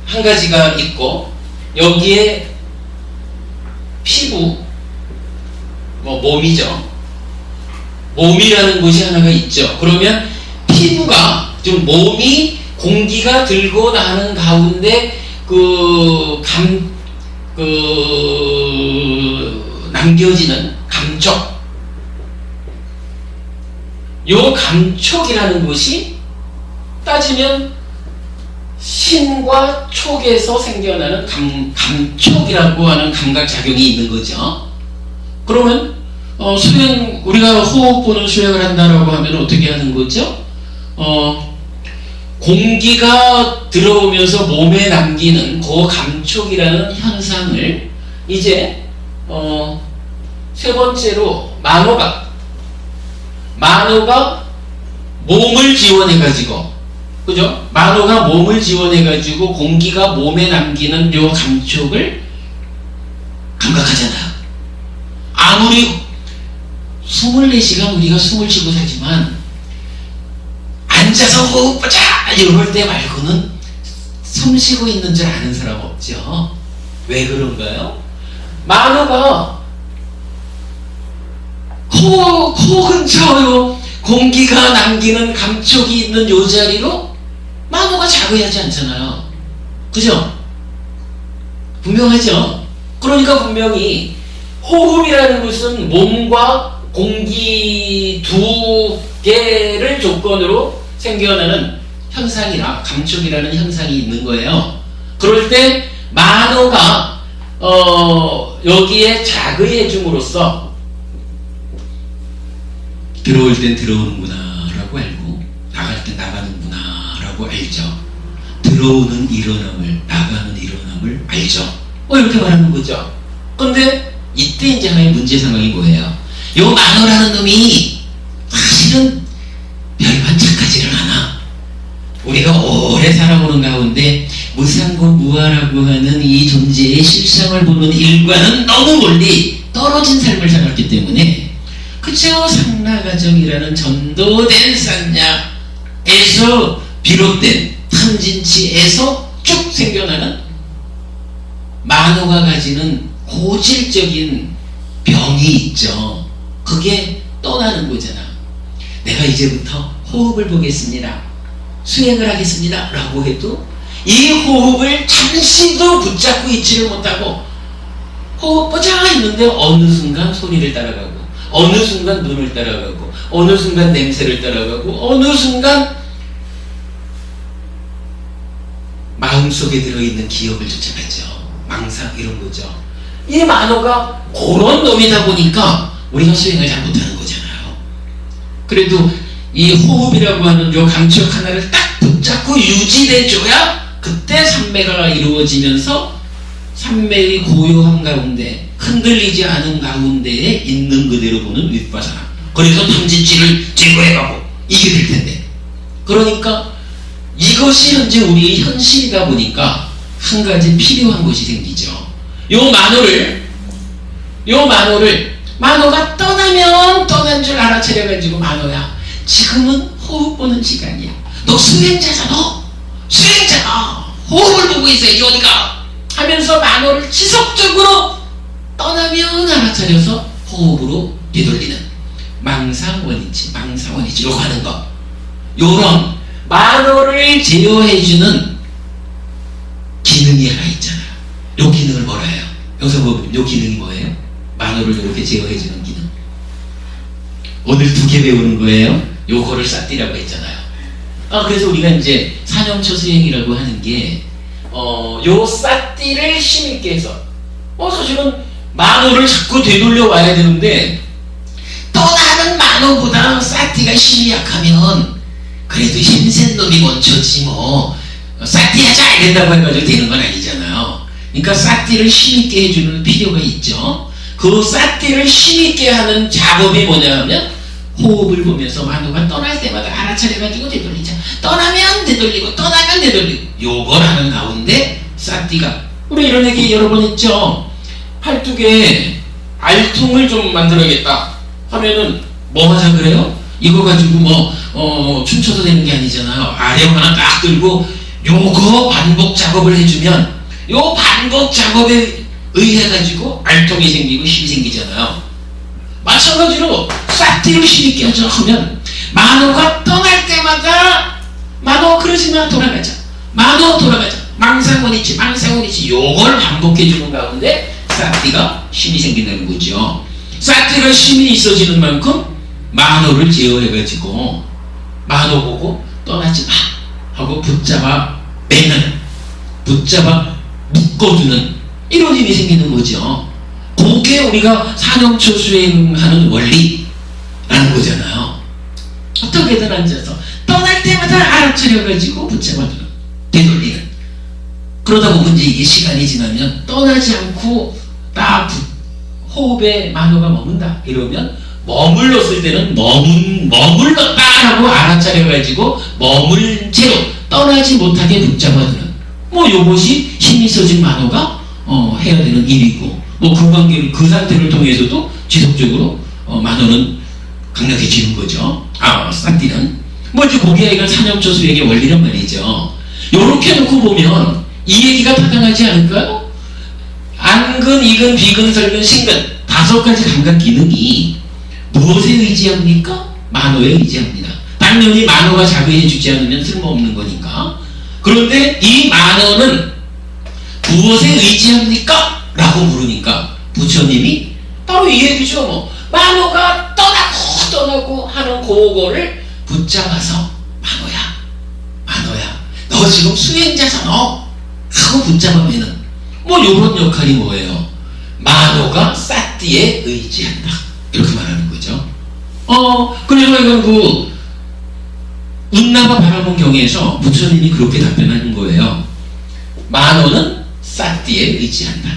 한 가지가 있고, 여기에 피부, 몸이죠. 몸이라는 것이 하나가 있죠. 그러면 피부가, 좀 몸이 공기가 들고 나는 가운데 남겨지는 감촉. 요 감촉이라는 것이 따지면 신과 촉에서 생겨나는 감촉이라고 하는 감각작용이 있는 거죠. 그러면 수행, 우리가 호흡보는 수행을 한다라고 하면 어떻게 하는 거죠? 공기가 들어오면서 몸에 남기는 그 감촉이라는 현상을 이제 세 번째로 만호가 몸을 지원해가지고, 그죠? 만호가 몸을 지원해가지고 공기가 몸에 남기는 요 감촉을 감각하잖아요. 아무리 24시간 우리가 숨을 쉬고 살지만 앉아서 호흡 보자 이럴 때 말고는 숨 쉬고 있는 줄 아는 사람 없죠. 왜 그런가요? 만호가 코 근처요 공기가 남기는 감촉이 있는 요 자리로 만호가 작용하지 않잖아요. 그죠? 분명하죠? 그러니까 분명히 호흡이라는 것은 몸과 공기 두 개를 조건으로 생겨나는 현상이라 감촉이라는 현상이 있는 거예요. 그럴 때 만호가 여기에 자극해 줌으로써 들어올 땐 들어오는구나 라고 알고 나갈 땐 나가는구나 라고 알죠. 들어오는 일어남을 나가는 일어남을 알죠. 이렇게 말하는 거죠. 근데 이때 이제 하나의 문제 상황이 뭐예요? 요 만호라는 놈이 사실은 별반 착하지를 않아. 우리가 오래 살아오는 가운데 무상고 무아라고 하는 이 존재의 실상을 보는 일과는 너무 멀리 떨어진 삶을 살았기 때문에 그저 상라가정이라는 전도된 산약에서 비롯된 탐진치에서 쭉 생겨나는 만호가 가지는 고질적인 병이 있죠. 그게 떠나는 거잖아. 내가 이제부터 호흡을 보겠습니다. 수행을 하겠습니다. 라고 해도 이 호흡을 잠시도 붙잡고 있지를 못하고 호흡 보자 했는데 어느 순간 소리를 따라가고 어느 순간 눈을 따라가고 어느 순간 냄새를 따라가고 어느 순간 마음속에 들어있는 기억을 쫓아가죠. 망상 이런 거죠. 이 만호가 그런 놈이다 보니까 우리가 수행을 잘 못하는 거잖아요. 그래도 이 호흡이라고 하는 요 감촉 하나를 딱 붙잡고 유지해줘야 그때 삼매가 이루어지면서 삼매의 고요함 가운데 흔들리지 않은 가운데에 있는 그대로 보는 윗바사나. 그래서 탐진치를 제거해가고 이게 될 텐데. 그러니까 이것이 현재 우리의 현실이다 보니까 한 가지 필요한 것이 생기죠. 요 만호가 떠나면 떠난 줄 알아차려가지고 만호야. 지금은 호흡 보는 시간이야. 너 수행자잖아. 호흡을 보고 있어야지 어디가 하면서 만호를 지속적으로 떠나면 알아차려서 호흡으로 되돌리는 망상원이치로 가는 것. 요런 만호를 제어해주는 기능이 하나 있잖아요. 요 기능을 뭐라 해요? 여기서 요 기능이 뭐예요? 만호를 이렇게 제어해주는 기능. 오늘 2개 배우는 거예요. 요거를 싹띠라고 했잖아요. 그래서 우리가 이제 산영초 수행이라고 하는 게 요 싹띠를 힘있게 해서 사실은 만호를 자꾸 되돌려 와야 되는데 떠나는 만호보다 싹띠가 힘이 약하면 그래도 힘센 놈이 먼저지 뭐 싹띠 하자 이런다고 해가지고 되는 건 아니잖아요. 그러니까 싹띠를 힘있게 해주는 필요가 있죠. 그 싹띠를 힘있게 하는 작업이 뭐냐 하면 호흡을 보면서 만호가 떠날 때마다 알아차려가지고 되돌리자. 떠나면 되돌리고 떠나면 되돌리고 요걸 하는 가운데 싹띠가 우리 이런 얘기 여러 번 했죠. 팔뚝에 알통을 좀 만들어야겠다 하면은 뭐 하자 그래요? 이거 가지고 춤춰도 되는 게 아니잖아요. 아령 하나 딱 들고 요거 반복 작업을 해주면 요 반복 작업에 의해 가지고 알통이 생기고 힘이 생기잖아요. 마찬가지로 싹띠를 힘있게 하자 하면 만호가 떠날 때마다 만호 그러지마 돌아가자. 만호 돌아가자. 망상원이치 요걸 반복해주는 가운데 싹띠가 힘이 생긴다는 거죠. 싹띠가 힘이 있어지는 만큼 만호를 제어해가지고 만호 보고 떠나지 마 하고 붙잡아 매는, 붙잡아 묶어주는 이런 힘이 생기는 거죠. 그게 우리가 사념초 수행하는 원리라는 거잖아요. 어떻게든 앉아서 떠날 때마다 알아차려가지고 붙잡아주는, 되돌리는. 그러다 보면 이제 이게 시간이 지나면 떠나지 않고 딱 호흡에 만호가 머문다 이러면 머물렀을 때는 머물렀다라고 알아차려가지고 머물 채로 떠나지 못하게 붙잡아주는, 뭐 요것이 힘이 써진 만호가 해야 되는 일이고, 뭐 그 관계를, 그 상태를 통해서도 지속적으로 만호는 강력해지는 거죠. 싹띠는 뭐 이제 거기에 이건 사념초 수행의 원리란 말이죠. 요렇게 놓고 보면 이 얘기가 타당하지 않을까요? 안근, 이근, 비근, 설근, 신근 5가지 감각 기능이 무엇에 의지합니까? 만호에 의지합니다. 당연히 만호가 자극해주지 않으면 쓸모없는 거니까. 그런데 이 만호는 무엇에 의지합니까? 라고 물으니까 부처님이 바로 이 얘기죠. 뭐 만호가 떠나고 하는 그거를 붙잡아서 만호야 너 지금 수행자잖아 하고 붙잡으면은 뭐 요런 역할이 뭐예요? 만호가 싹띠에 의지한다 이렇게 말하는 거죠. 그래서 이건 운나바 바라본 경에서 부처님이 그렇게 답변하는 거예요. 만호는 싹띠에 의지한다.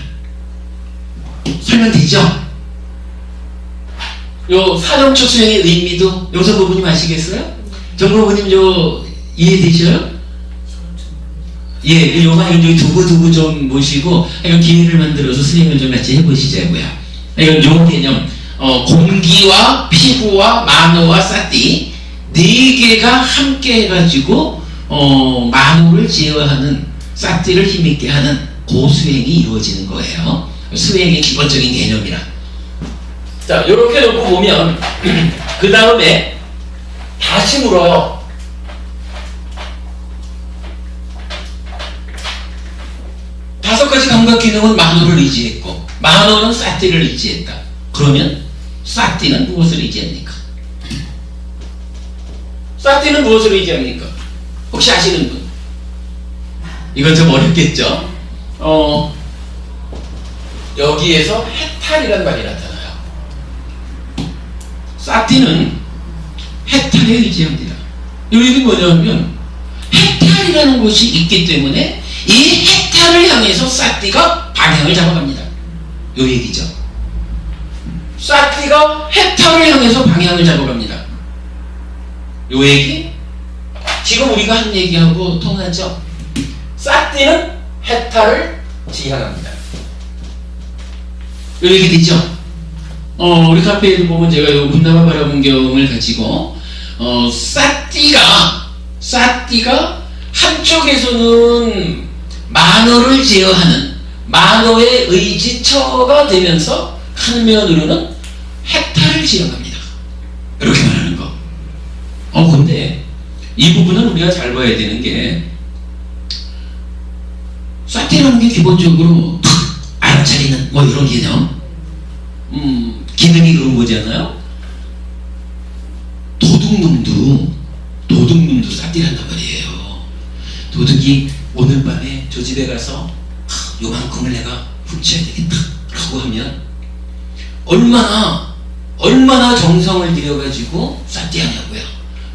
설명되죠? 요 사념초 수행의 의미도 용서 부부님 아시겠어요? 정 부부님 이해되셔요? 예, 요만 여기 두고 좀 모시고 이런 기회를 만들어서 스님을 좀 같이 해보시자고요. 이건 요 개념, 공기와 피부와 만호와 싹띠 4개가 함께 해가지고 만호를 제어하는, 싹띠를 힘있게 하는 그 수행이 이루어지는 거예요. 수행의 기본적인 개념이라. 자, 요렇게 놓고 보면 그 다음에 다시 물어요. 다섯 가지 감각 기능은 만호를 의지했고 만호는 싹띠를 의지했다. 그러면 싹띠는 무엇을 의지합니까? 싹띠는 무엇을 의지합니까? 혹시 아시는 분? 이건 좀 어렵겠죠? 여기에서 해탈이라는 말이 나타나요. 싹띠는 해탈에 의지합니다. 이게 뭐냐면 해탈이라는 것이 있기 때문에 이 해탈을 향해서 싹띠가 방향을 잡아갑니다. 요 얘기죠. 싹띠가 해탈을 향해서 방향을 잡아갑니다. 요 얘기? 지금 우리가 한 얘기하고 통하죠? 싹띠는 해탈을 지향합니다. 요 얘기 되죠? 우리 카페에도 보면 제가 요 운나바 바라본 경을 가지고 싹띠가 한쪽에서는 만호를 제어하는 만호의 의지처가 되면서 한면으로는 해탈을 지향합니다. 이렇게 말하는 거. 근데 이 부분은 우리가 잘 봐야 되는 게, 싹띠라는 게 기본적으로 알아차리는 뭐 이런 개념, 기능이 그런 거잖아요. 도둑놈도 싹띠란단 말이에요. 도둑이 오늘 밤에 저 집에 가서 요만큼을 내가 훔쳐야 되겠다 라고 하면 얼마나 정성을 들여가지고 싹띠하냐고요.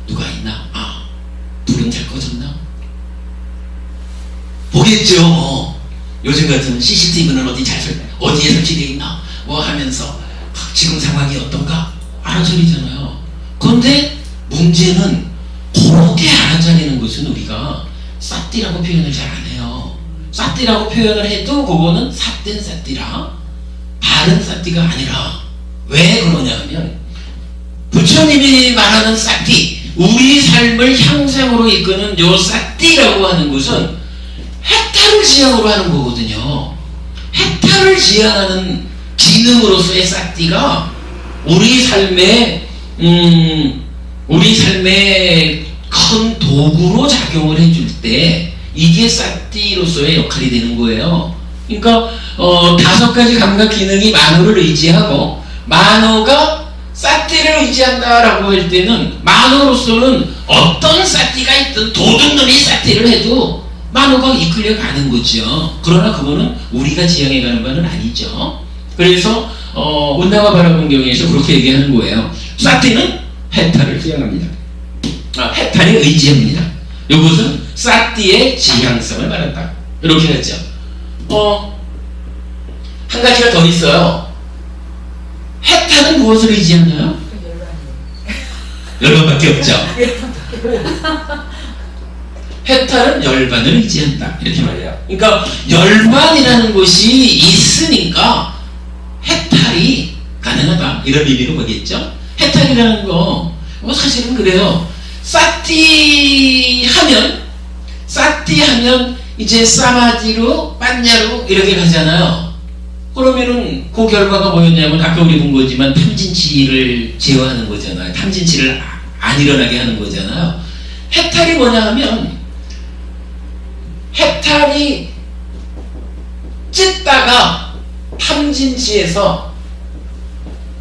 누가 있나? 불은 잘 꺼졌나? 보겠죠. 요즘 같은 CCTV는 어디에 설치되어 있나? 뭐 하면서 지금 상황이 어떤가? 알아차리잖아요. 그런데 문제는 그렇게 알아차리는 것은 우리가 싹띠라고 표현을 잘 안 해요. 싹띠라고 표현을 해도 그거는 삿된 싹띠라, 바른 싹띠가 아니라. 왜 그러냐 하면 부처님이 말하는 싹띠, 우리 삶을 향상으로 이끄는 요 싹띠라고 하는 것은 해탈을 지향으로 하는 거거든요. 해탈을 지향하는 기능으로서의 싹띠가 우리 삶에 큰 도구로 작용을 해줄 때 이게 싹띠로서의 역할이 되는 거예요. 그러니까 5가지 감각 기능이 만호를 의지하고 만호가 싹띠를 의지한다라고 할 때는 만호로서는 어떤 싹띠가 있든 도둑놈이 싹띠를 해도 만호가 이끌려 가는 거죠. 그러나 그거는 우리가 지향해 가는 바는 아니죠. 그래서 운나와 바라본경에서 그렇게 얘기하는 거예요. 사티는 헤타를 지향합니다. 헤타에 의지합니다. 이것은 사티의 지향성을 말한다. 이렇게 했죠. 한 가지가 더 있어요. 헤타는 무엇을 의지하나요? 열반밖에 없죠. 헤타는 열반을 의지한다. 이렇게 말해요. 그러니까 열반이라는 것이 있으니까 해탈이 가능하다. 이런 의미로 보겠죠. 해탈이라는 거 사실은 그래요. 사티 하면 이제 사마디로 빤냐로 이렇게 가잖아요. 그러면은 그 결과가 뭐였냐면 아까 우리 본 거지만 탐진치를 제어하는 거잖아요. 탐진치를 안 일어나게 하는 거잖아요. 해탈이 뭐냐 하면 해탈이 찢다가 탐진치에서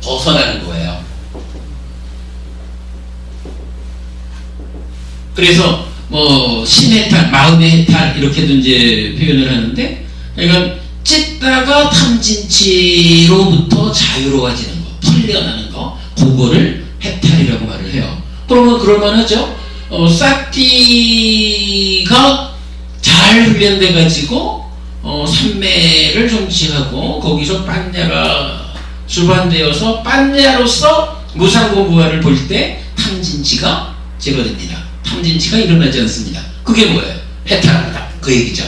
벗어나는 거예요. 그래서 뭐 심해탈, 마음의 해탈 이렇게도 이제 표현을 하는데, 그러니까 찢다가 탐진치로부터 자유로워지는 거, 풀려나는 거, 그거를 해탈이라고 말을 해요. 그러면 그럴만하죠. 사티가 잘 훈련돼 가지고 삼매를 성취하고 거기서 빤냐가 주반되어서 빤냐로서 무상고부화를 볼 때 탐진치가 제거됩니다. 탐진치가 일어나지 않습니다. 그게 뭐예요? 해탈한다. 그 얘기죠.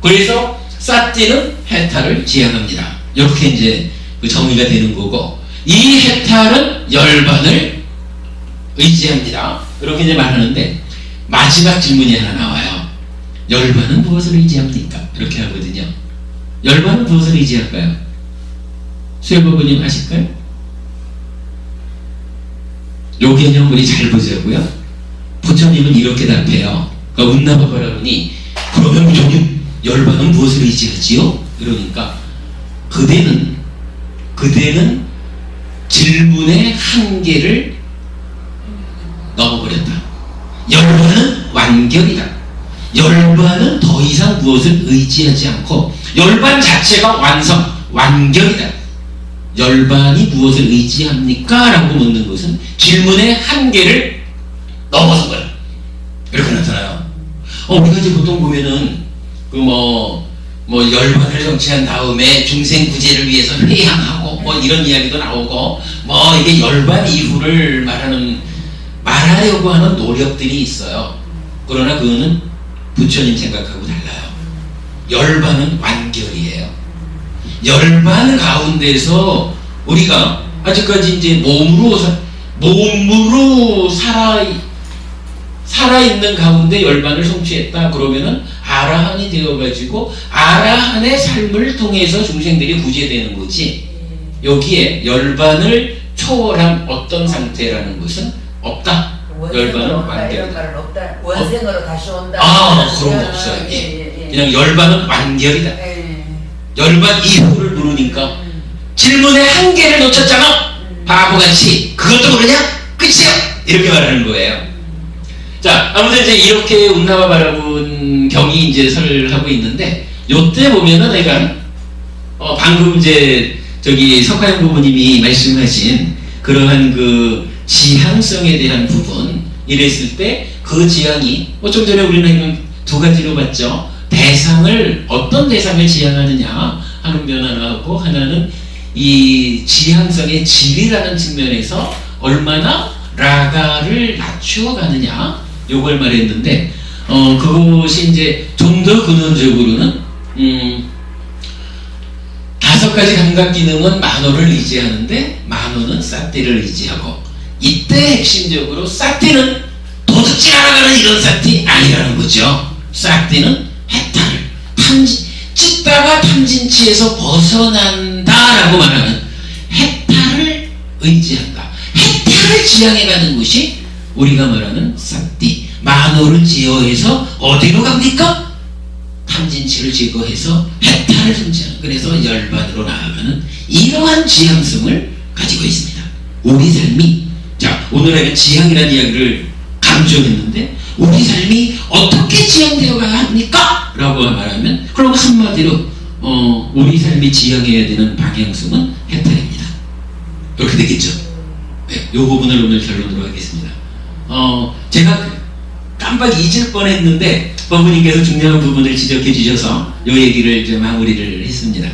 그래서 사티는 해탈을 지향합니다. 이렇게 이제 그 정의가 되는 거고, 이 해탈은 열반을 의지합니다. 이렇게 이제 말하는데, 마지막 질문이 하나 나와요. 열반은 무엇을 의지합니까? 이렇게 하거든요. 열반은 무엇을 의지할까요? 수혜부부님 아실까요? 요 개념 우리 잘 보자고요. 부처님은 이렇게 답해요. 그러니까 운나바바라보니, 그러면 부처님 열반은 무엇을 의지하지요? 이러니까 그대는 질문의 한계를 넘어버렸다. 열반은 완결이다. 열반은 더 이상 무엇을 의지하지 않고, 열반 자체가 완결이다. 열반이 무엇을 의지합니까? 라고 묻는 것은 질문의 한계를 넘어선 거야. 이렇게 나타나요. 우리가 이제 보통 보면은 열반을 성취한 다음에 중생 구제를 위해서 회향하고 이런 이야기도 나오고, 이게 열반 이후를 말하려고 하는 노력들이 있어요. 그러나 그거는 부처님 생각하고 달라요. 열반은 완결이에요. 열반 가운데서 우리가 아직까지 이제 몸으로 살아있는 가운데 열반을 성취했다. 그러면은 아라한이 되어가지고 아라한의 삶을 통해서 중생들이 구제되는 거지, 여기에 열반을 초월한 어떤 상태라는 것은 없다. 열반은 완결이다. 없다. 원생으로 다시 온다. 그런 거 없어요. 그냥 열반은 완결이다. 열반 이후를 물으니까 질문의 한계를 놓쳤잖아. 바보같이 그것도 모르냐? 끝이야. 이렇게 말하는 거예요. 자, 아무튼 이제 이렇게 운나와 바라본 경이 이제 설하고 있는데, 요때 보면은 내가 방금 이제 석화영 부모님이 말씀하신 그러한 그 지향성에 대한 부분 이랬을 때, 그 지향이 좀 전에 우리는 두 가지로 봤죠. 어떤 대상을 지향하느냐 하는 면 하나하고, 하나는 이 지향성의 질이라는 측면에서 얼마나 라가를 낮추어 가느냐, 요걸 말했는데, 그것이 이제 좀 더 근원적으로는 5가지 감각 기능은 만호를 의지하는데, 만호는 사티를 의지하고, 이때 핵심적으로 사티는 도둑질 알아가는 이런 사티 아니라는 거죠. 사티는 해탈을 찢다가 탐진치에서 벗어난다라고 말하는 해탈을 의지한다. 해탈을 지향해가는 것이 우리가 말하는 사티. 만호를 제어해서 어디로 갑니까? 탐진치를 제거해서 해탈을 성취하는, 그래서 열반으로 나아가는 이러한 지향성을 가지고 있습니다. 우리 삶이, 자, 오늘은 지향이라는 이야기를 강조했는데, 우리 삶이 어떻게 지향되어 가야 합니까? 라고 말하면, 그럼 한마디로 우리 삶이 지향해야 되는 방향성은 해탈입니다. 그렇게 되겠죠. 네, 이 부분을 오늘 결론으로 하겠습니다. 제가 깜빡 잊을 뻔했는데 법무님께서 중요한 부분을 지적해 주셔서 이 얘기를 이제 마무리를 했습니다.